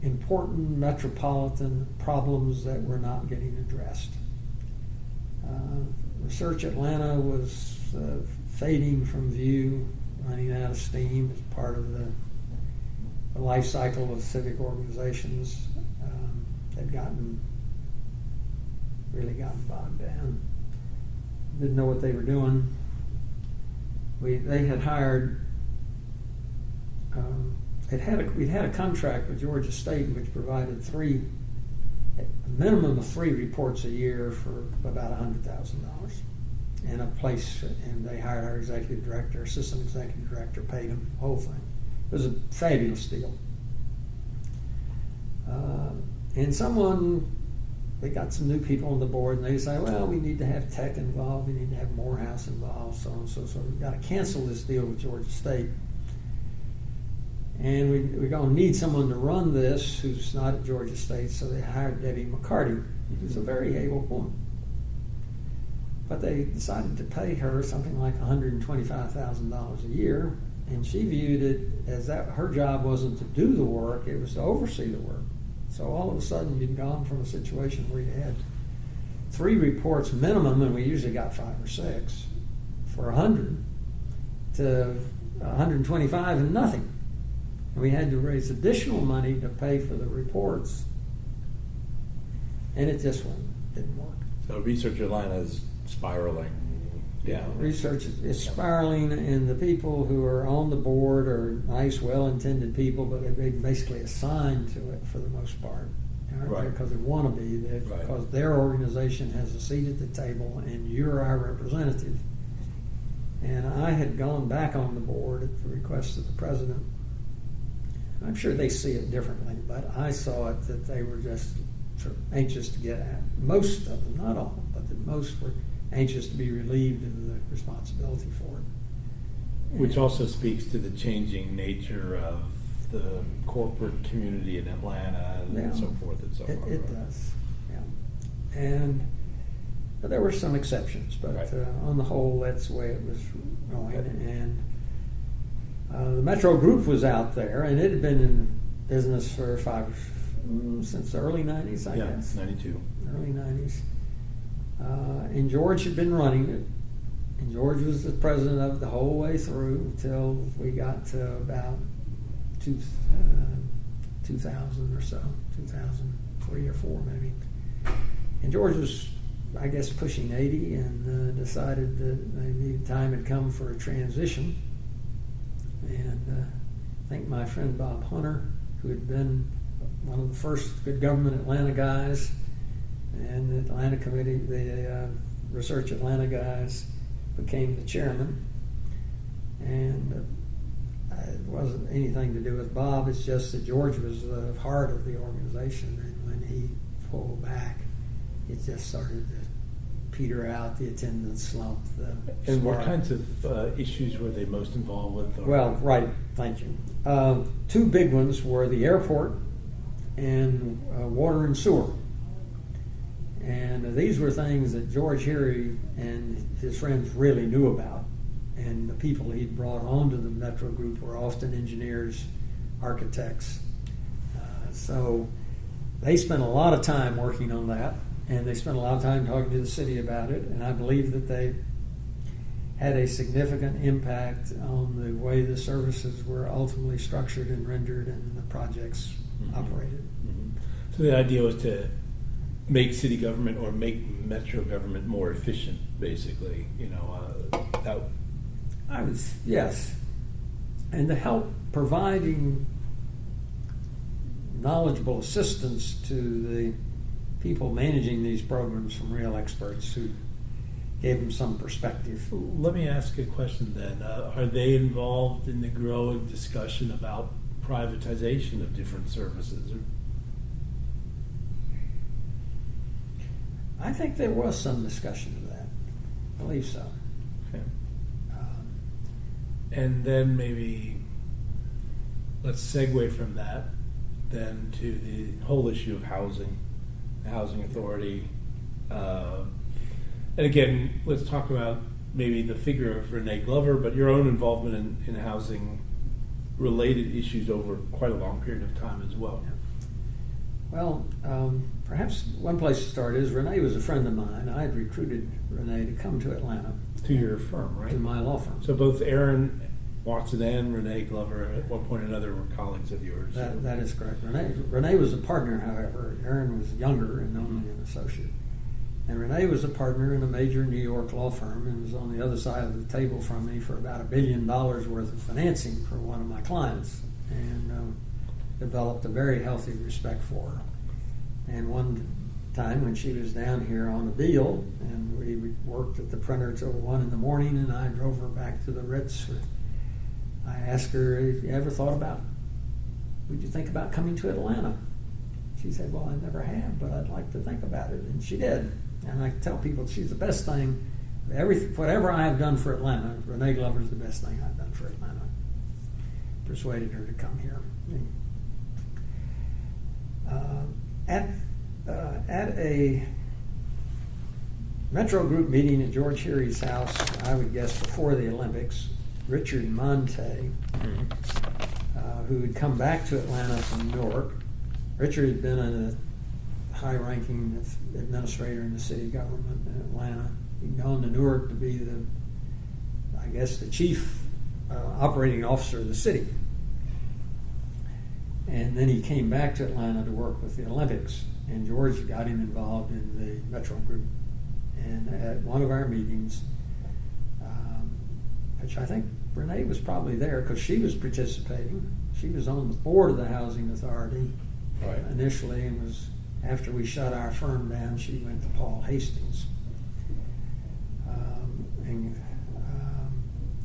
important metropolitan problems that were not getting addressed. Research Atlanta was fading from view, running out of steam as part of the life cycle of civic organizations. They'd really gotten bogged down. Didn't know what they were doing. They had hired. We'd had a contract with Georgia State which provided a minimum of 3 reports a year for about $100,000, and a place, and they hired our executive director, assistant executive director, paid him the whole thing. It was a fabulous deal. And we got some new people on the board, and they say, well, we need to have tech involved, we need to have Morehouse involved, so on and so we've got to cancel this deal with Georgia State. And we're going to need someone to run this who's not at Georgia State, so they hired Debbie McCarty, who's a very able woman. But they decided to pay her something like $125,000 a year, and she viewed it as that her job wasn't to do the work, it was to oversee the work. So all of a sudden you'd gone from a situation where you had 3 reports minimum, and we usually got 5 or 6 for 100, to 125 and nothing. And we had to raise additional money to pay for the reports, and it just didn't work. So Research Atlanta is spiraling. Yeah, research is spiraling, and the people who are on the board are nice, well-intended people, but they've been basically assigned to it for the most part. Right. Because they want to be, because their organization has a seat at the table, and you're our representative. And I had gone back on the board at the request of the president. I'm sure they see it differently, but I saw it that they were just sort of anxious to get at. Most of them, not all, but that most were anxious to be relieved of the responsibility for it. Which also speaks to the changing nature of the corporate community in Atlanta and so forth and so on. It does, yeah. But there were some exceptions, but on the whole, that's the way it was going. And the Metro Group was out there, and it had been in business for since the early 90s, I guess. 92. Early 90s. And George had been running it, and George was the president of it the whole way through until we got to about 2000 or so, 2003 or 4 maybe. And George was, I guess, pushing 80, and decided that maybe time had come for a transition. And I think my friend Bob Hunter, who had been one of the first Good Government Atlanta guys, and the Atlanta Committee, the Research Atlanta guys, became the chairman. And it wasn't anything to do with Bob, it's just that George was the heart of the organization, and when he pulled back, it just started to peter out, the attendance slumped. And what kinds of issues were they most involved with? Well, right, thank you. 2 big ones were the airport and water and sewer. And these were things that George Heery and his friends really knew about. And the people he'd brought onto the Metro Group were often engineers, architects. So they spent a lot of time working on that, and they spent a lot of time talking to the city about it. And I believe that they had a significant impact on the way the services were ultimately structured and rendered and the projects operated. Mm-hmm. So the idea was to make city government or make metro government more efficient, basically. Yes, and to help providing knowledgeable assistance to the people managing these programs from real experts who gave them some perspective. Let me ask a question then. Are they involved in the growing discussion about privatization of different services? I think there was some discussion of that. I believe so. Okay. And then maybe let's segue from that then to the whole issue of housing, the housing authority. And again, let's talk about maybe the figure of Renee Glover, but your own involvement in housing related issues over quite a long period of time as well. Yeah. Well, perhaps one place to start is Renee was a friend of mine. I had recruited Renee to come to Atlanta. To your firm, right? To my law firm. So both Aaron Watson and Renee Glover at one point or another were colleagues of yours. That is correct. Renee was a partner, however. Aaron was younger and only an associate. And Renee was a partner in a major New York law firm and was on the other side of the table from me for about $1 billion worth of financing for one of my clients, and developed a very healthy respect for her. And one time when she was down here on a deal, and we worked at the printer till 1 in the morning, and I drove her back to the Ritz. I asked her, "Have you ever thought about, would you think about coming to Atlanta?" She said, "Well, I never have, but I'd like to think about it." And she did. And I tell people she's the best thing, whatever I have done for Atlanta, Renee Glover's the best thing I've done for Atlanta. Persuaded her to come here. At a Metro Group meeting at George Heary's house, I would guess before the Olympics, Richard Monte, who had come back to Atlanta from Newark. Richard had been a high-ranking administrator in the city government in Atlanta. He'd gone to Newark to be the chief operating officer of the city. And then he came back to Atlanta to work with the Olympics, and George got him involved in the Metro Group. And at one of our meetings, which I think Renee was probably there because she was participating. She was on the board of the Housing Authority initially, and was, after we shut our firm down, she went to Paul Hastings.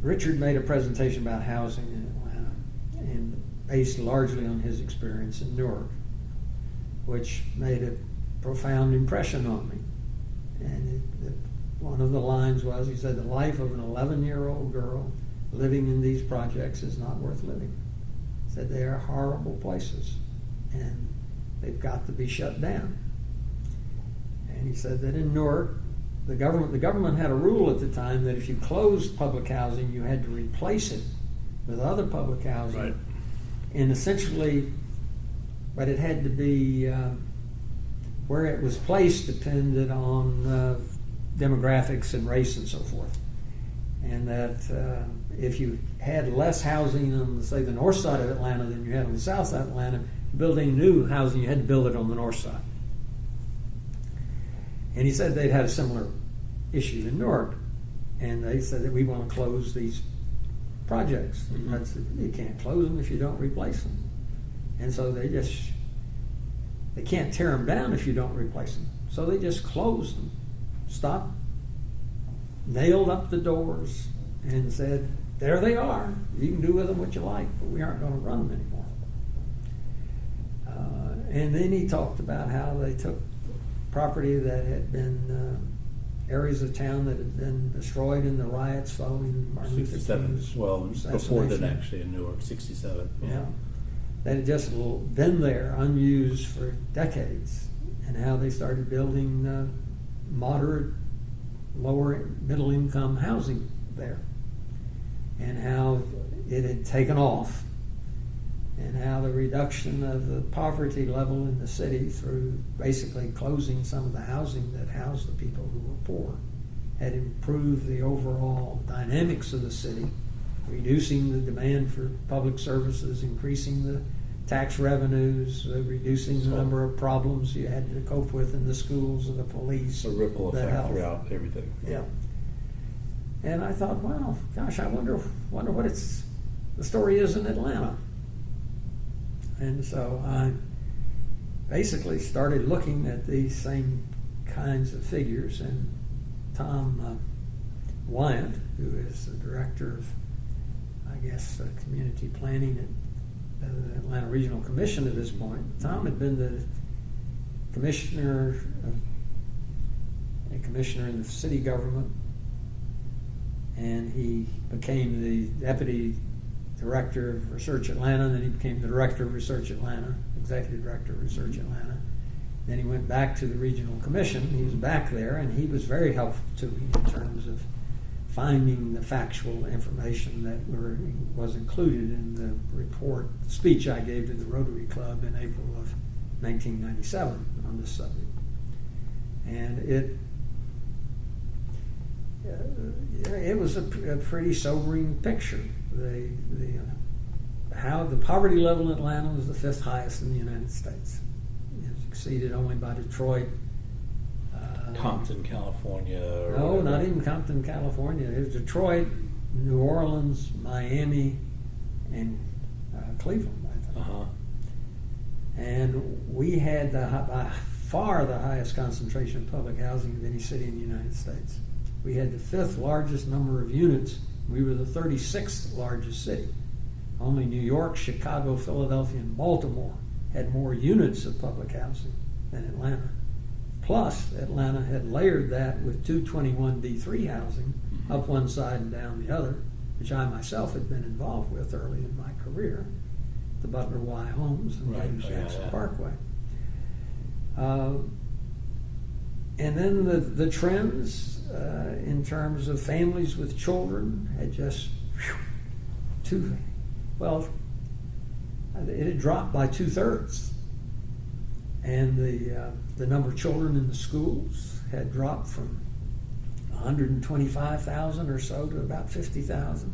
Richard made a presentation about housing in Atlanta, and based largely on his experience in Newark, which made a profound impression on me. And one of the lines was, he said, "The life of an 11-year-old girl living in these projects is not worth living." He said, "They are horrible places, and they've got to be shut down." And he said that in Newark, the government had a rule at the time that if you closed public housing, you had to replace it with other public housing. Right. And essentially, but it had to be where it was placed depended on demographics and race and so forth. And that if you had less housing on, say, the north side of Atlanta than you had on the south side of Atlanta, building new housing, you had to build it on the north side. And he said they'd had a similar issue in Newark, and they said that we want to close these projects. And I said, "You can't close them if you don't replace them." And so they can't tear them down if you don't replace them. So they just closed them, stopped, nailed up the doors, and said, "There they are. You can do with them what you like, but we aren't going to run them anymore." And then he talked about how they took property that had been areas of town that had been destroyed in the riots following Martin Luther 67, King's well, before assassination. then actually in Newark, 67. Yeah. That had just been there, unused for decades, and how they started building moderate, lower, middle income housing there, and how it had taken off, and how the reduction of the poverty level in the city through basically closing some of the housing that housed the people who were poor had improved the overall dynamics of the city, reducing the demand for public services, increasing the tax revenues, reducing the number of problems you had to cope with in the schools and the police. A ripple the effect health. throughout everything. Yeah. And I thought, wow, gosh, I wonder what the story is in Atlanta. And so I basically started looking at these same kinds of figures, and Tom Wyant, who is the director of, I guess, community planning at the Atlanta Regional Commission at this point. Tom had been the commissioner in the city government, and he became the deputy director of Research Atlanta, and then he became the director of Research Atlanta, executive director of Research Atlanta. Then he went back to the regional commission. He was back there, and he was very helpful to me in terms of finding the factual information that was included in the report, the speech I gave to the Rotary Club in April of 1997 on this subject. And it was a pretty sobering picture. How the poverty level in Atlanta was the 5th highest in the United States. It was exceeded only by Detroit. Compton, California. Or No, whatever. not even Compton, California. It was Detroit, New Orleans, Miami, and Cleveland, I think. Uh-huh. And we had by far the highest concentration of public housing of any city in the United States. We had the 5th largest number of units. We were the 36th largest city. Only New York, Chicago, Philadelphia, and Baltimore had more units of public housing than Atlanta. Plus, Atlanta had layered that with 221d3 housing up one side and down the other, which I myself had been involved with early in my career, the Butler Y homes and James Jackson Parkway. And then the trends in terms of families with children had just it had dropped by 2/3, and the number of children in the schools had dropped from 125,000 or so to about 50,000.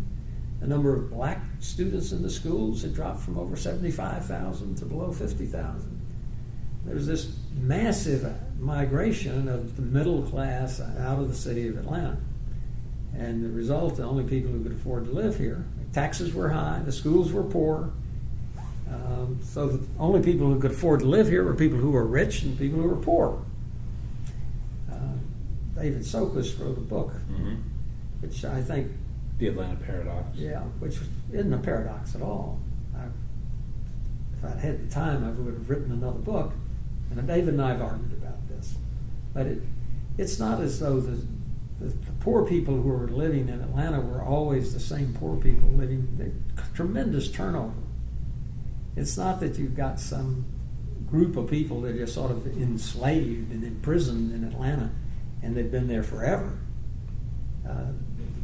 The number of black students in the schools had dropped from over 75,000 to below 50,000. There was this massive migration of the middle class out of the city of Atlanta. And the result, the only people who could afford to live here, taxes were high, the schools were poor. So the only people who could afford to live here were people who were rich and people who were poor. David Soquist wrote a book, which I think... The Atlanta Paradox. Yeah, which isn't a paradox at all. If I'd had the time, I would have written another book. And David and I have argued about this. But it's not as though the poor people who were living in Atlanta were always the same poor people living. Tremendous turnover. It's not that you've got some group of people that are just sort of enslaved and imprisoned in Atlanta and they've been there forever.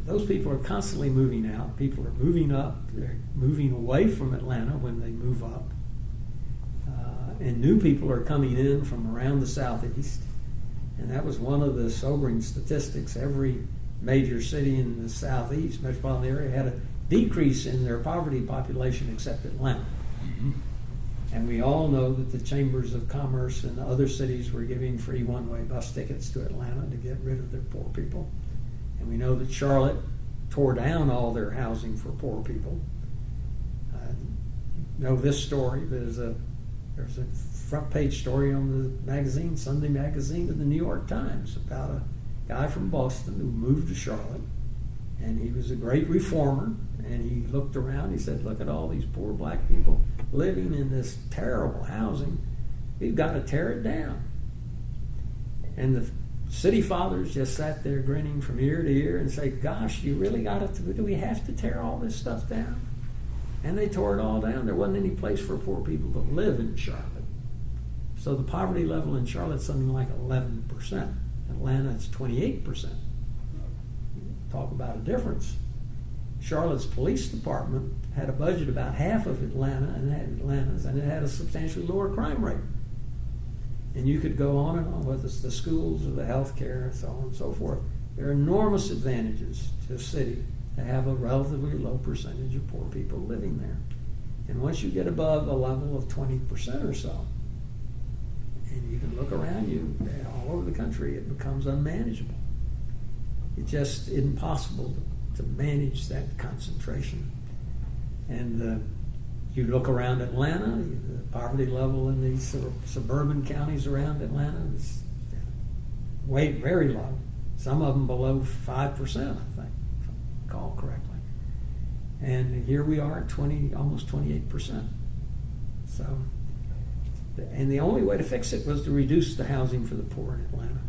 Those people are constantly moving out. People are moving up. They're moving away from Atlanta when they move up. And new people are coming in from around the southeast. And that was one of the sobering statistics. Every major city in the southeast metropolitan area had a decrease in their poverty population except Atlanta. And we all know that the chambers of commerce in other cities were giving free one-way bus tickets to Atlanta to get rid of their poor people. And we know that Charlotte tore down all their housing for poor people. You know this story. There's a front page story on the magazine, Sunday magazine of the New York Times, about a guy from Boston who moved to Charlotte. And he was a great reformer. And he looked around. He said, look at all these poor black people living in this terrible housing. We've got to tear it down. And the city fathers just sat there grinning from ear to ear and say, gosh, you really got to, do we have to tear all this stuff down? And they tore it all down. There wasn't any place for poor people to live in Charlotte. So the poverty level in Charlotte is something like 11%. Atlanta, it's 28%. Talk about a difference. Charlotte's police department had a budget about half of Atlanta's, and it had a substantially lower crime rate. And you could go on and on, whether it's the schools or the health care and so on and so forth. There are enormous advantages to a city to have a relatively low percentage of poor people living there. And once you get above a level of 20% or so, and you can look around you all over the country, it becomes unmanageable. It just isn't possible to manage that concentration. And you look around Atlanta, the poverty level in these suburban counties around Atlanta is very low. Some of them below 5%, I think, if I recall correctly. And here we are at almost 28%. So, and the only way to fix it was to reduce the housing for the poor in Atlanta.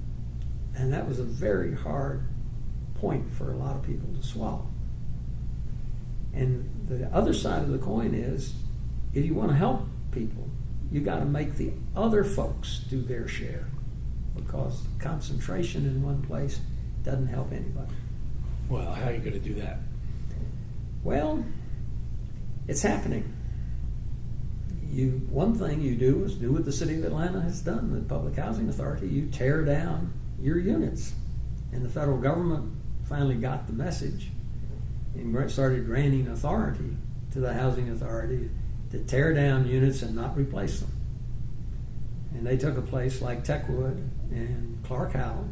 And that was a very hard point for a lot of people to swallow. And the other side of the coin is, if you want to help people, you got to make the other folks do their share, because concentration in one place doesn't help anybody. Well, how are you going to do that? Well, it's happening. One thing you do is do what the city of Atlanta has done, the Public Housing Authority. You tear down your units. And the federal government finally got the message and started granting authority to the Housing Authority to tear down units and not replace them. And they took a place like Techwood and Clark Howell,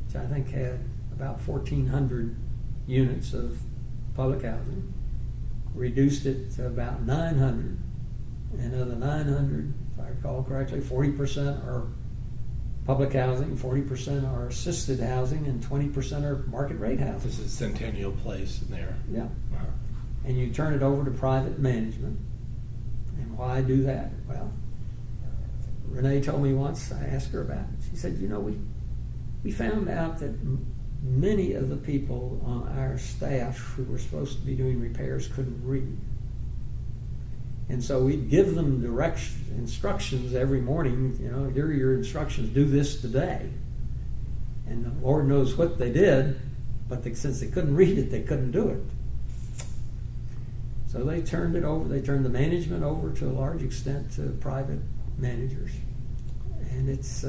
which I think had about 1,400 units of public housing, reduced it to about 900. And of the 900, if I recall correctly, 40% are public housing, 40% are assisted housing, and 20% are market rate housing. This is Centennial Place in there. Yeah. Uh-huh. And you turn it over to private management. And why do that? Well, Renee told me once, I asked her about it. She said, we found out that many of the people on our staff who were supposed to be doing repairs couldn't read. And so we'd give them instructions every morning, here are your instructions, do this today. And the Lord knows what they did, but since they couldn't read it, they couldn't do it. So they turned the management over to a large extent to private managers. And it's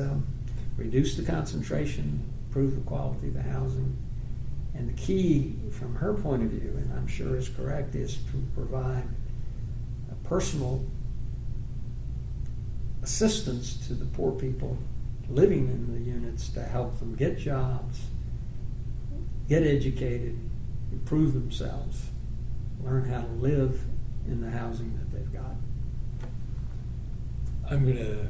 reduced the concentration, improved the quality of the housing. And the key from her point of view, and I'm sure is correct, is to provide personal assistance to the poor people living in the units to help them get jobs, get educated, improve themselves, learn how to live in the housing that they've got. I'm going to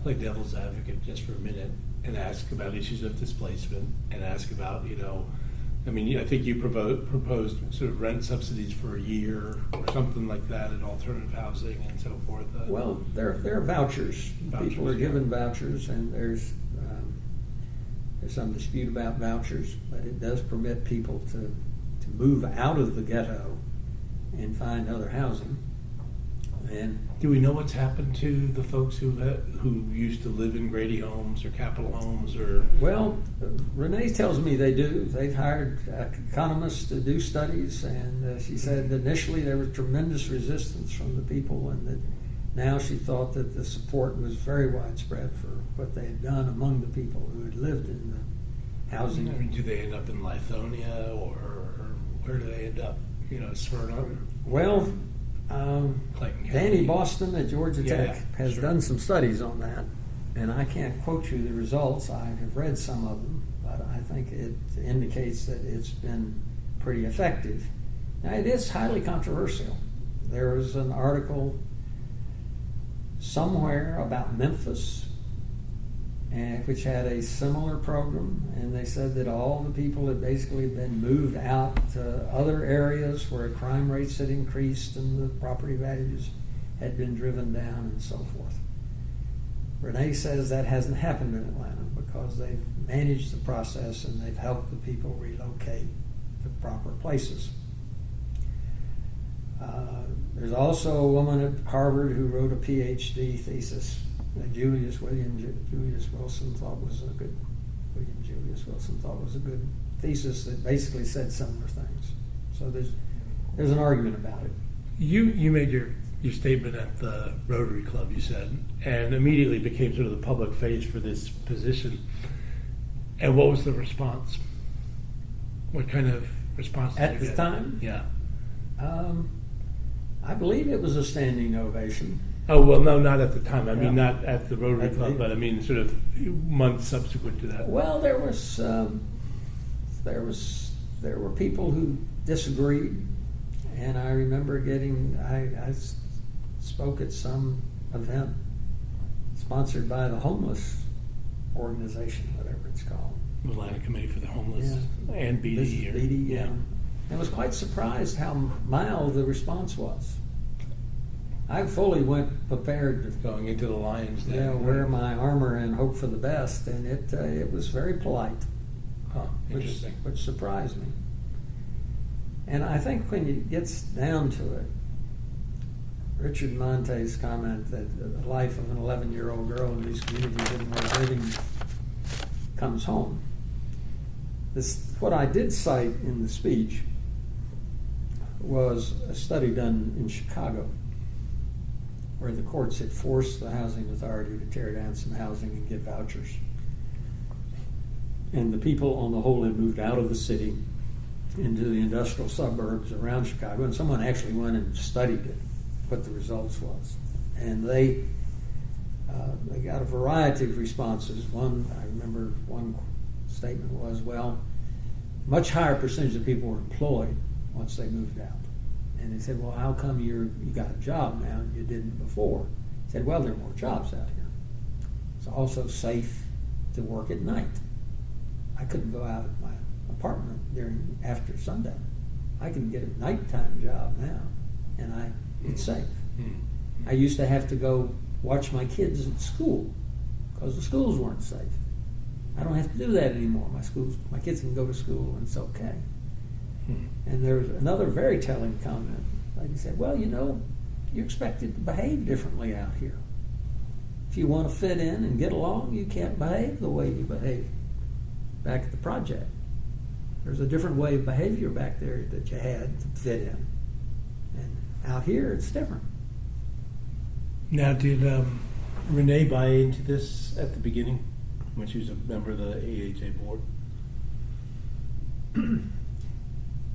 play devil's advocate just for a minute and ask about issues of displacement and ask about, I think you proposed sort of rent subsidies for a year or something like that in alternative housing and so forth. Well, there are vouchers. People are given vouchers, and there's some dispute about vouchers, but it does permit people to move out of the ghetto and find other housing. And do we know what's happened to the folks who used to live in Grady homes or Capitol homes or? Well, Renee tells me they do. They've hired economists to do studies, and she said initially there was tremendous resistance from the people, and that now she thought that the support was very widespread for what they had done among the people who had lived in the housing. Do they end up in Lithonia or where do they end up? Smyrna? Well, Danny Boston at Georgia Tech has sure. done some studies on that, and I can't quote you the results. I have read some of them, but I think it indicates that it's been pretty effective. Now, it is highly controversial. There was an article somewhere about Memphis, which had a similar program, and they said that all the people had basically been moved out to other areas where crime rates had increased and the property values had been driven down and so forth. Renee says that hasn't happened in Atlanta because they've managed the process and they've helped the people relocate to proper places. There's also a woman at Harvard who wrote a PhD thesis that Julius Wilson thought was a good thesis that basically said similar things. So there's an argument about it. You made your statement at the Rotary Club, you said, and immediately became sort of the public face for this position. And what was the response? What kind of response did you get? At the time? Yeah. I believe it was a standing ovation. Oh, well, no, not at the time. I mean, Yeah. not at the Rotary Club, but I mean, sort of months subsequent to that. Well, there were people who disagreed, and I remember I spoke at some event sponsored by the homeless organization, whatever it's called. The Atlanta Committee for the Homeless Yeah. and BD. BD, yeah. I was quite surprised how mild the response was. I fully went prepared to Going into the Lions Den. wear my armor and hope for the best, and it was very polite, Huh, interesting. which surprised me. And I think when it gets down to it, Richard Monte's comment that the life of an 11-year-old girl in these communities isn't worth living comes home. What I did cite in the speech was a study done in Chicago where the courts had forced the housing authority to tear down some housing and give vouchers. And the people on the whole had moved out of the city into the industrial suburbs around Chicago, and someone actually went and studied it, what the results was. And they got a variety of responses. I remember one statement was, well, much higher percentage of people were employed once they moved out. And they said, well, how come you got a job now and you didn't before? He said, well, there are more jobs out here. It's also safe. to work at night. I couldn't go out of my apartment after sundown. I can get a nighttime job now, and it's safe. I used to have to go watch my kids at school because the schools weren't safe. I don't have to do that anymore. My kids can go to school, and it's okay. And there was another very telling comment. Like he said, well, you're expected to behave differently out here. If you want to fit in and get along, you can't behave the way you behave back at the project. There's a different way of behavior back there that you had to fit in. And out here, it's different. Now, did Renee buy into this at the beginning when she was a member of the AHA board?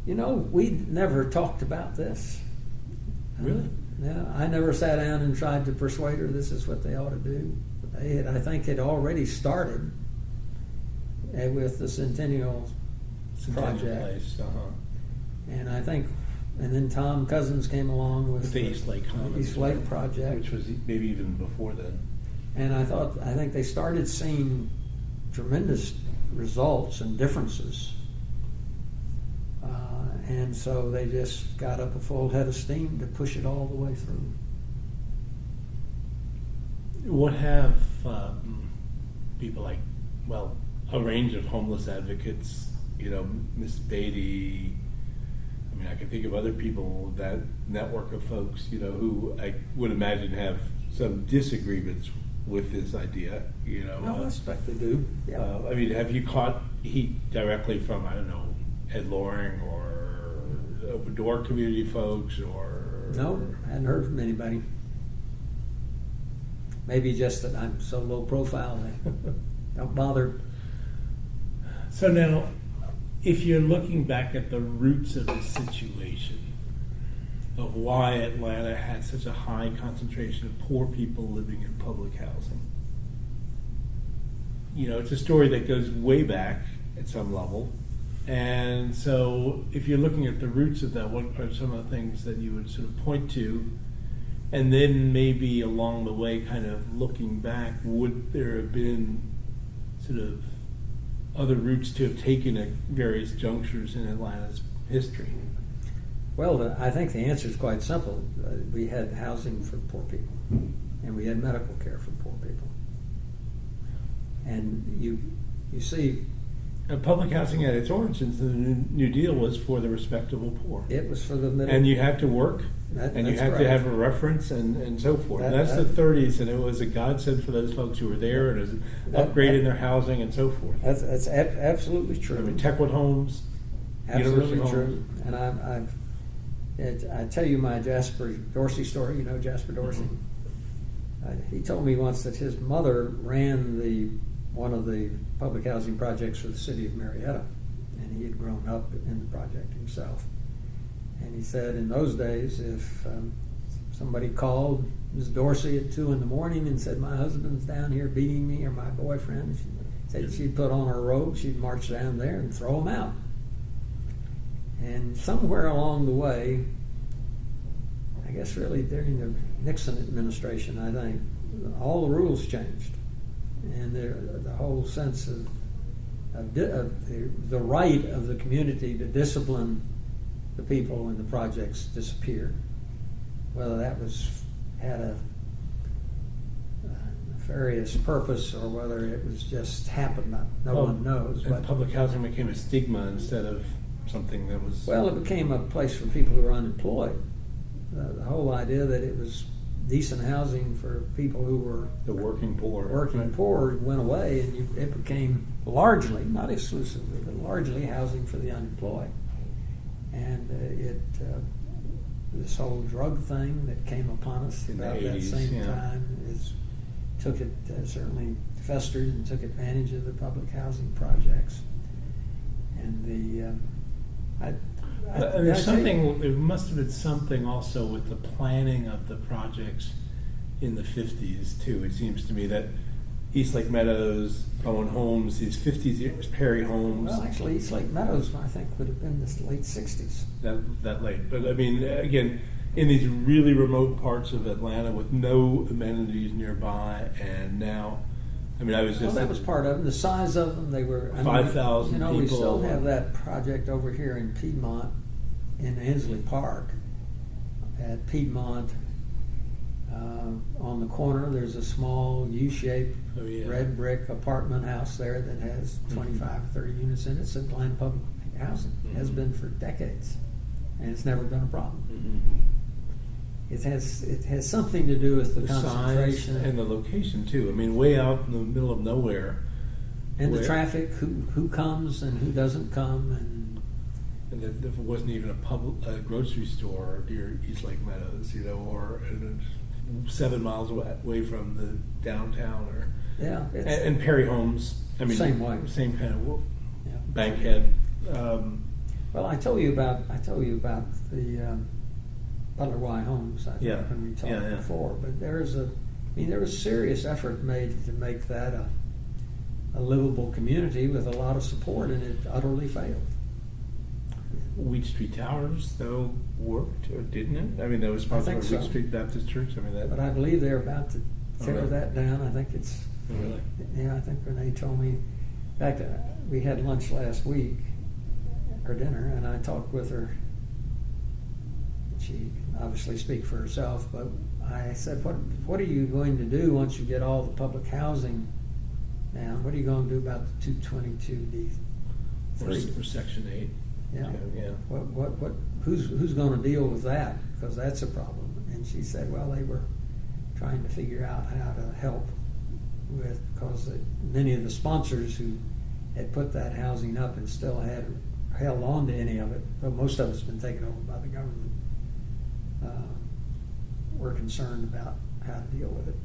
We never talked about this. Really? No, I never sat down and tried to persuade her this is what they ought to do. I think it already started with the Centennial Project. Place, And then Tom Cousins came along with the East Lake Commons, East Lake Project, which was maybe even before then. And I think they started seeing tremendous results and differences. And so they just got up a full head of steam to push it all the way through. What have people like, a range of homeless advocates, Miss Beatty, I can think of other people, that network of folks, who I would imagine have some disagreements with this idea, I expect they do. Yeah. Have you caught heat directly from, Ed Loring or Open Door community folks, or? No, I hadn't heard from anybody. Maybe just that I'm so low profile, they don't bother. So now, if you're looking back at the roots of the situation, of why Atlanta had such a high concentration of poor people living in public housing, it's a story that goes way back at some level. And so if you're looking at the roots of that, what are some of the things that you would sort of point to? And then maybe along the way, kind of looking back, would there have been sort of other routes to have taken at various junctures in Atlanta's history? Well, I think the answer is quite simple. We had housing for poor people, and we had medical care for poor people. And you see... Public housing at its origins, the New Deal was for the respectable poor. It was for the middle. And you had to work, and you had to have a reference, and so forth. And that's the 30s, and it was a godsend for those folks who were there, and it was an upgrade in their housing, and so forth. That's absolutely true. Techwood homes, absolutely University true. homes. And I tell you my Jasper Dorsey story. Jasper Dorsey. He told me once that his mother ran one of the public housing projects for the city of Marietta, and he had grown up in the project himself. And he said in those days, if somebody called Ms. Dorsey at 2 a.m. and said, my husband's down here beating me, or my boyfriend, she said she'd put on her robe, she'd march down there and throw him out. And somewhere along the way, I guess really during the Nixon administration, I think, all the rules changed. And the whole sense of the right of the community to discipline the people in the projects disappeared. Whether that had a nefarious purpose or whether it was just happened, no one knows. But public housing became a stigma instead of something that was... Well, it became a place for people who were unemployed. The whole idea that it was decent housing for people who were the working poor. Poor went away, and it became largely, not exclusively, but largely housing for the unemployed. And this whole drug thing that came upon us in about the 80s, that same time certainly festered and took advantage of the public housing projects. And there must have been something also with the planning of the projects in the 50s too. It seems to me that East Lake Meadows, Bowen Homes, these 50s Perry Homes. Well, actually, East Lake Meadows, I think, would have been the late 60s. That late. But again, in these really remote parts of Atlanta with no amenities nearby, and now, I mean, I was Well, just that was part of it. The size of them, they were 5,000 You know, we people. still have that project over here in Piedmont, in Hensley Park. At Piedmont, on the corner, there's a small U-shaped Oh, yeah. red brick apartment house there that has 25 or 30 units in it. It's Atlanta Public Housing. Has Mhm. been for decades, and it's never been a problem. Mhm. It has something to do with the The size concentration and the location too. I mean, way out in the middle of nowhere, and the where- traffic, who comes and who doesn't come, and there wasn't even a grocery store near East Lake Meadows, or 7 miles away from the downtown, or yeah, it's, and Perry Homes. I mean, Same way. same kind of yeah. Bankhead. Well, I told you about the Butler Y Homes. I think, Yeah. when we talked Yeah, yeah. before, but there was serious effort made to make that a livable community with a lot of support, and it utterly failed. Wheat Street Towers, though, worked, or didn't it? I mean, that was sponsored by think Wheat so. Street Baptist Church. I mean, that. But I believe they're about to tear really? that down. I think it's. Really? Yeah, I think Renee told me. In fact, we had lunch last week, or dinner, and I talked with her. She can obviously speak for herself, but I said, "What are you going to do once you get all the public housing down? What are you going to do about the 222D3?" Or Section 8. Yeah. Yeah. Who's going to deal with that? Because that's a problem. And she said, well, they were trying to figure out how to help with, because many of the sponsors who had put that housing up and still had held on to any of it, though most of it's been taken over by the government, were concerned about how to deal with it.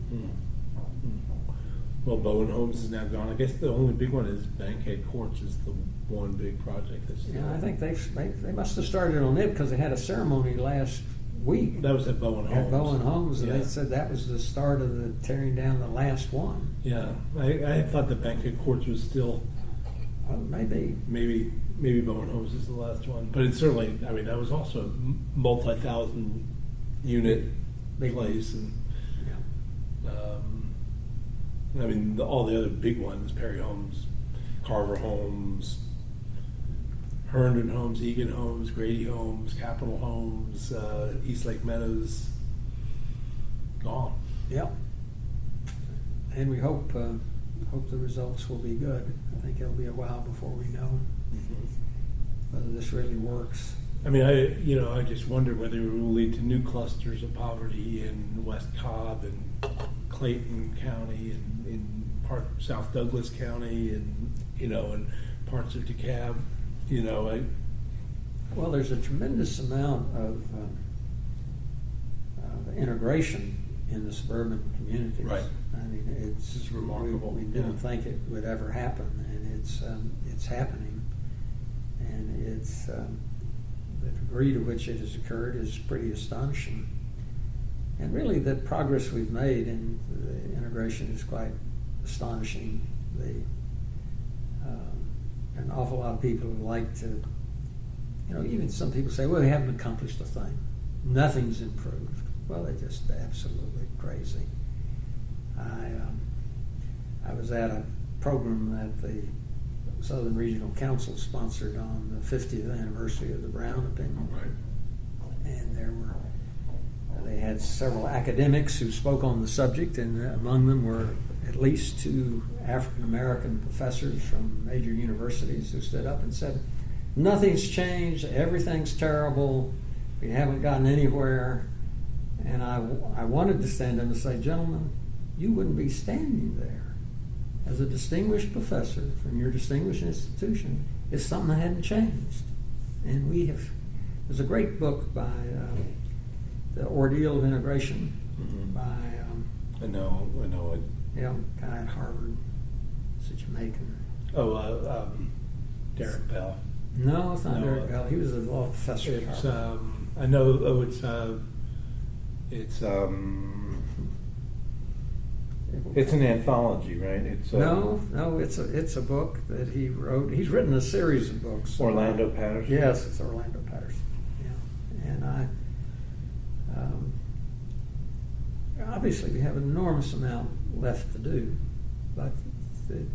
Well, Bowen Homes is now gone. I guess the only big one is Bankhead Courts is the one big project that's. Yeah, I think they must have started on it because they had a ceremony last week That was at Bowen Homes. at Bowen Homes, and Yeah. they said that was the start of the tearing down the last one. Yeah, I thought the Bankhead Courts was still Well, maybe. maybe Bowen Homes is the last one, but it's certainly. I mean, that was also a multi-thousand unit Big place, and Yeah. I mean all the other big ones: Perry Homes, Carver Homes, Herndon Homes, Egan Homes, Grady Homes, Capitol Homes, East Lake Meadows, gone. Yeah. And we hope the results will be good. I think it'll be a while before we know whether this really works. I mean, I just wonder whether it will lead to new clusters of poverty in West Cobb and Clayton County and in South Douglas County and and parts of DeKalb. Well, there's a tremendous amount of integration in the suburban communities. Right. I mean, it's remarkable. We didn't Yeah. think it would ever happen, and it's happening, and it's the degree to which it has occurred is pretty astonishing. And really, the progress we've made in the integration is quite astonishing. An awful lot of people who like to, even some people say, well, we haven't accomplished a thing. Nothing's improved. Well, they're just absolutely crazy. I was at a program that the Southern Regional Council sponsored on the 50th anniversary of the Brown opinion. Right. And they had several academics who spoke on the subject, and among them were at least 2 African American professors from major universities who stood up and said, nothing's changed, everything's terrible, we haven't gotten anywhere. And I wanted to stand up and say, gentlemen, you wouldn't be standing there as a distinguished professor from your distinguished institution if something hadn't changed. And there's a great book by The Ordeal of Integration by I know it. Guy at Harvard. It's a Jamaican. Derek Bell. No, it's not No, Derek Bell. He was a law professor at It's Harvard. I know. It's an anthology, right? It's No, it's a book that he wrote. He's written a series of books. Orlando Patterson. Yes, it's Orlando Patterson. Yeah, and obviously we have an enormous amount left to do, But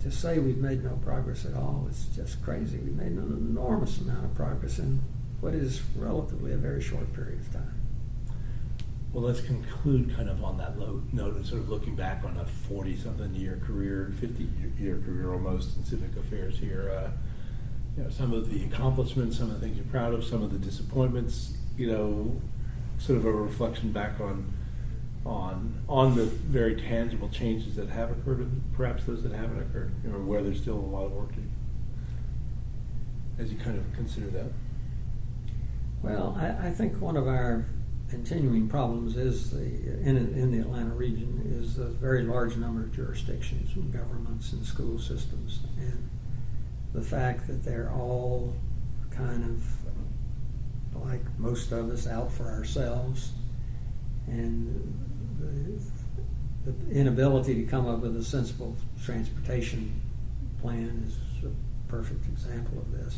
to say we've made no progress at all is just crazy. We've made an enormous amount of progress in what is relatively a very short period of time. Well, let's conclude kind of on that low note of sort of looking back on a 40-something year career, 50-year career almost in civic affairs here. Some of the accomplishments, some of the things you're proud of, some of the disappointments, sort of a reflection back on the very tangible changes that have occurred and perhaps those that haven't occurred, or where there's still a lot of work to do. As you kind of consider that. Well, I think one of our continuing problems is in the Atlanta region is the very large number of jurisdictions and governments and school systems, and the fact that they're all kind of, like most of us, out for ourselves, and the inability to come up with a sensible transportation plan is a perfect example of this.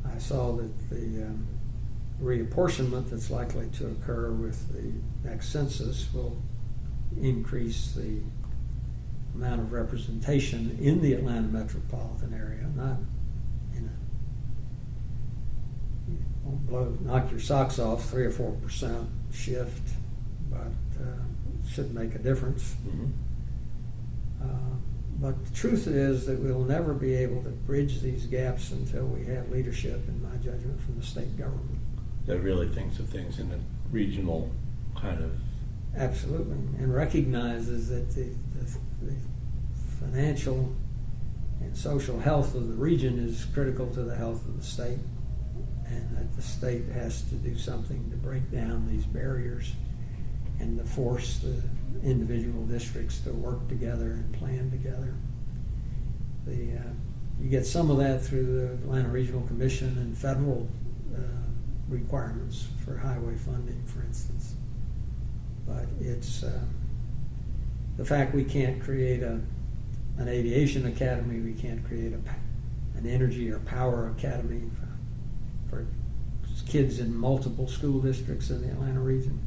I saw that the reapportionment that's likely to occur with the next census will increase the amount of representation in the Atlanta metropolitan area, not in knock your socks off 3 or 4% shift, but should make a difference. Mm-hmm. But the truth is that we'll never be able to bridge these gaps until we have leadership, in my judgment, from the state government. That really thinks of things in a regional kind of... Absolutely, and recognizes that the financial and social health of the region is critical to the health of the state, and that the state has to do something to break down these barriers and to force the individual districts to work together and plan together. You get some of that through the Atlanta Regional Commission and federal requirements for highway funding, for instance. But it's the fact we can't create an aviation academy, we can't create an energy or power academy for kids in multiple school districts in the Atlanta region.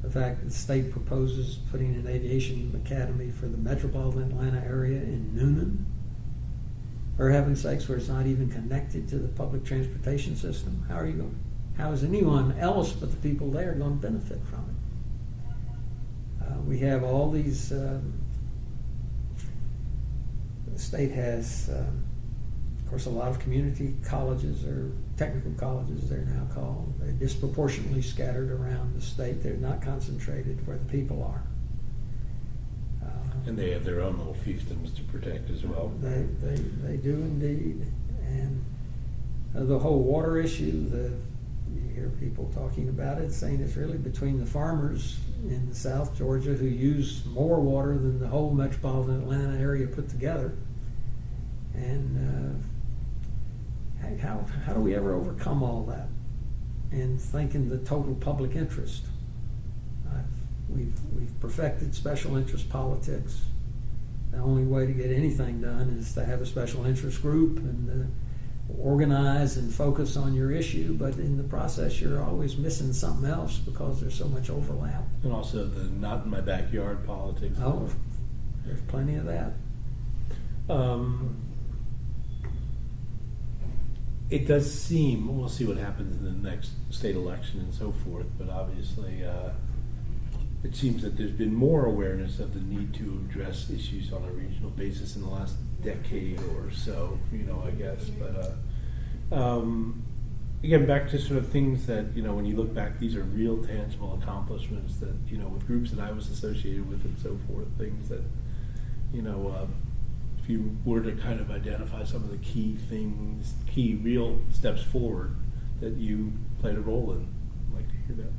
The fact that the state proposes putting an aviation academy for the metropolitan Atlanta area in Noonan, for heaven's sakes, where it's not even connected to the public transportation system. How is anyone else but the people there going to benefit from it? We have all these, the state has, of course, a lot of community colleges, or technical colleges they're now called. They're disproportionately scattered around the state. They're not concentrated where the people are. And they have their own little fiefdoms to protect as well. They do indeed. And the whole water issue, you hear people talking about it, saying it's really between the farmers in South Georgia who use more water than the whole metropolitan Atlanta area put together. And how do we ever overcome all that and think in the total public interest? We've perfected special interest politics. The only way to get anything done is to have a special interest group and organize and focus on your issue, but in the process you're always missing something else because there's so much overlap. And also the not in my backyard politics. Oh, there's plenty of that. It does seem, we'll see what happens in the next state election and so forth, but obviously it seems that there's been more awareness of the need to address issues on a regional basis in the last decade or so, I guess. But again, back to sort of things that, when you look back, these are real tangible accomplishments that, with groups that I was associated with and so forth, things that, if you were to kind of identify some of the key real steps forward that you played a role in, I'd like to hear that.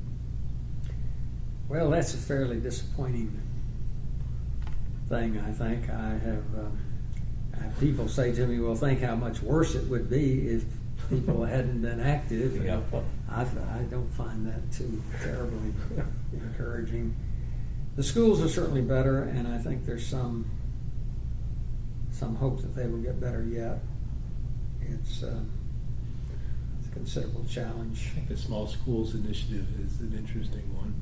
Well, that's a fairly disappointing thing, I think. I have people say to me, well, think how much worse it would be if people hadn't been active. Yeah. I don't find that too terribly encouraging. The schools are certainly better, and I think there's some hope that they will get better yet. It's a considerable challenge. I think the Small Schools Initiative is an interesting one.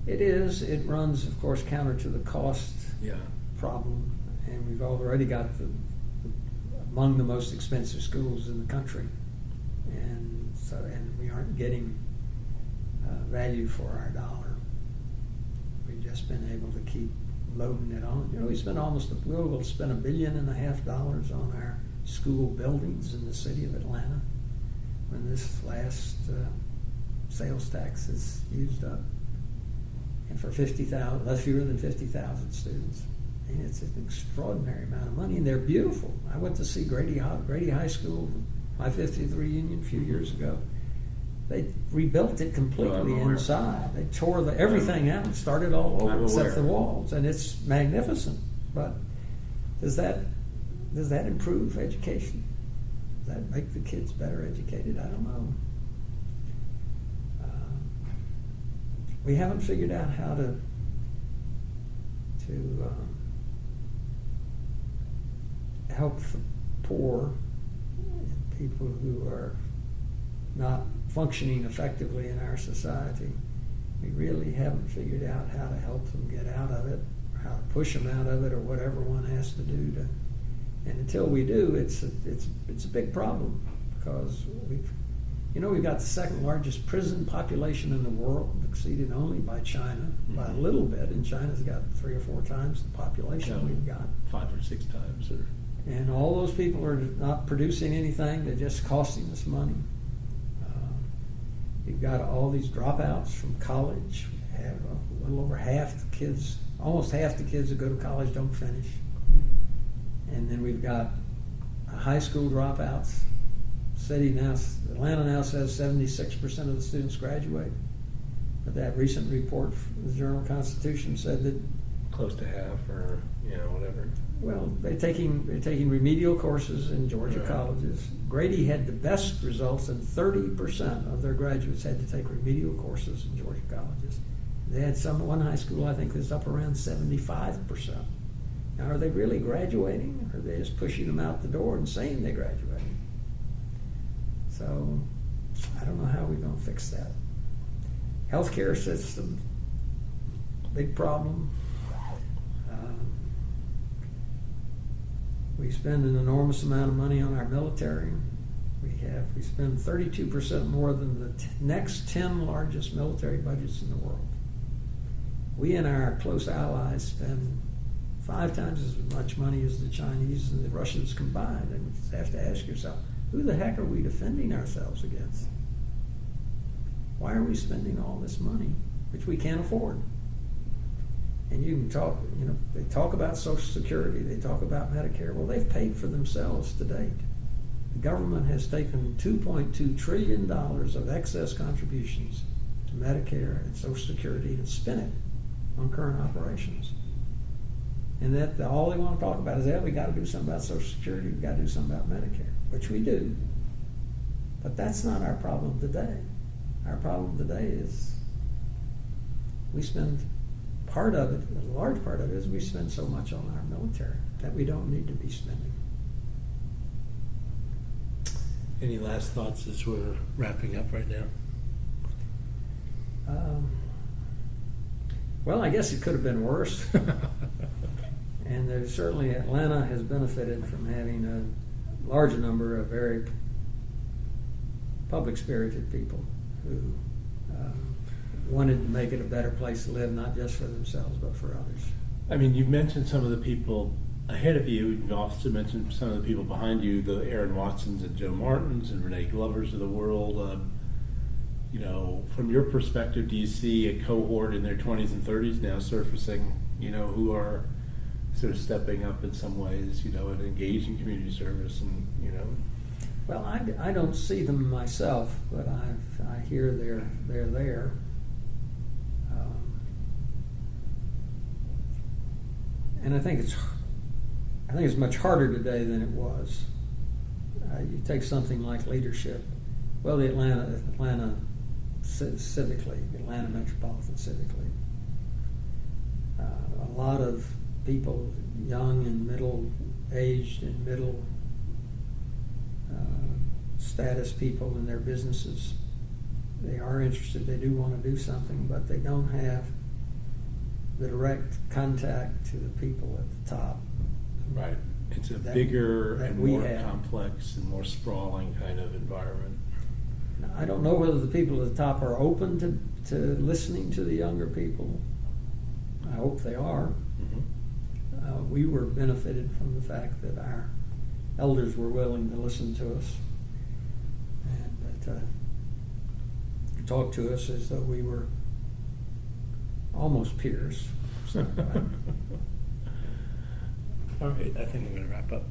It is. It runs, of course, counter to the cost Yeah. problem, and we've already got among the most expensive schools in the country, and we aren't getting value for our dollar. We've just been able to keep loading it on. We spend we'll spend $1.5 billion on our school buildings in the city of Atlanta when this last sales tax is used up, and for less fewer than 50,000 students. And it's an extraordinary amount of money, and they're beautiful. I went to see Grady High School, my 50th reunion a few years ago. They rebuilt it completely inside. They tore everything out and started all over except the walls, and it's magnificent. But does that improve education? Does that make the kids better educated? I don't know. We haven't figured out how to help the poor and people who are not functioning effectively in our society. We really haven't figured out how to help them get out of it, or how to push them out of it, or whatever one has to do to. And until we do, it's a big problem, because we've got the second largest prison population in the world, exceeded only by China by a little bit, and China's got 3 or 4 times the population we've got. 5 or 6 times, And all those people are not producing anything; they're just costing us money. You've got all these dropouts from college. We have a little over almost half the kids that go to college don't finish. And then we've got high school dropouts. Atlanta now says 76% of the students graduate. But that recent report from the Journal-Constitution said that close to half, or whatever. Well, they're taking remedial courses in Georgia colleges. Grady had the best results, and 30% of their graduates had to take remedial courses in Georgia colleges. They had one high school, I think, that's up around 75%. Now, are they really graduating, or are they just pushing them out the door and saying they graduated? So, I don't know how we're going to fix that. Healthcare system, big problem. We spend an enormous amount of money on our military. We spend 32% more than the next 10 largest military budgets in the world. We and our close allies spend 5 times as much money as the Chinese and the Russians combined. And you have to ask yourself, who the heck are we defending ourselves against? Why are we spending all this money, which we can't afford? And you can talk, they talk about Social Security, they talk about Medicare. Well, they've paid for themselves to date. The government has taken $2.2 trillion of excess contributions to Medicare and Social Security and spent it on current operations. And that all they want to talk about is, we got to do something about Social Security, we got to do something about Medicare, which we do. But that's not our problem today. Our problem today is we spend part of it, a large part of it, is we spend so much on our military that we don't need to be spending. Any last thoughts as we're wrapping up right now? Well, I guess it could have been worse. And there's certainly, Atlanta has benefited from having a large number of very public-spirited people who wanted to make it a better place to live, not just for themselves, but for others. I mean, you've mentioned some of the people ahead of you. You've also mentioned some of the people behind you, the Aaron Watsons and Joe Martins and Renee Glovers of the world. From your perspective, do you see a cohort in their 20s and 30s now surfacing, who are sort of stepping up in some ways, and engaged in community service and. Well, I don't see them myself, but I hear they're there. And I think it's much harder today than it was. You take something like leadership. Well, the Atlanta civically, the Atlanta Metropolitan civically. A lot of people, young and middle-aged and middle status people in their businesses, they are interested, they do want to do something, but they don't have the direct contact to the people at the top. Right. It's a That- bigger that and we more had. complex and more sprawling kind of environment. Now, I don't know whether the people at the top are open to listening to the younger people. I hope they are. We were benefited from the fact that our elders were willing to listen to us and talk to us as though we were almost peers. So, All right, I think I'm going to wrap up.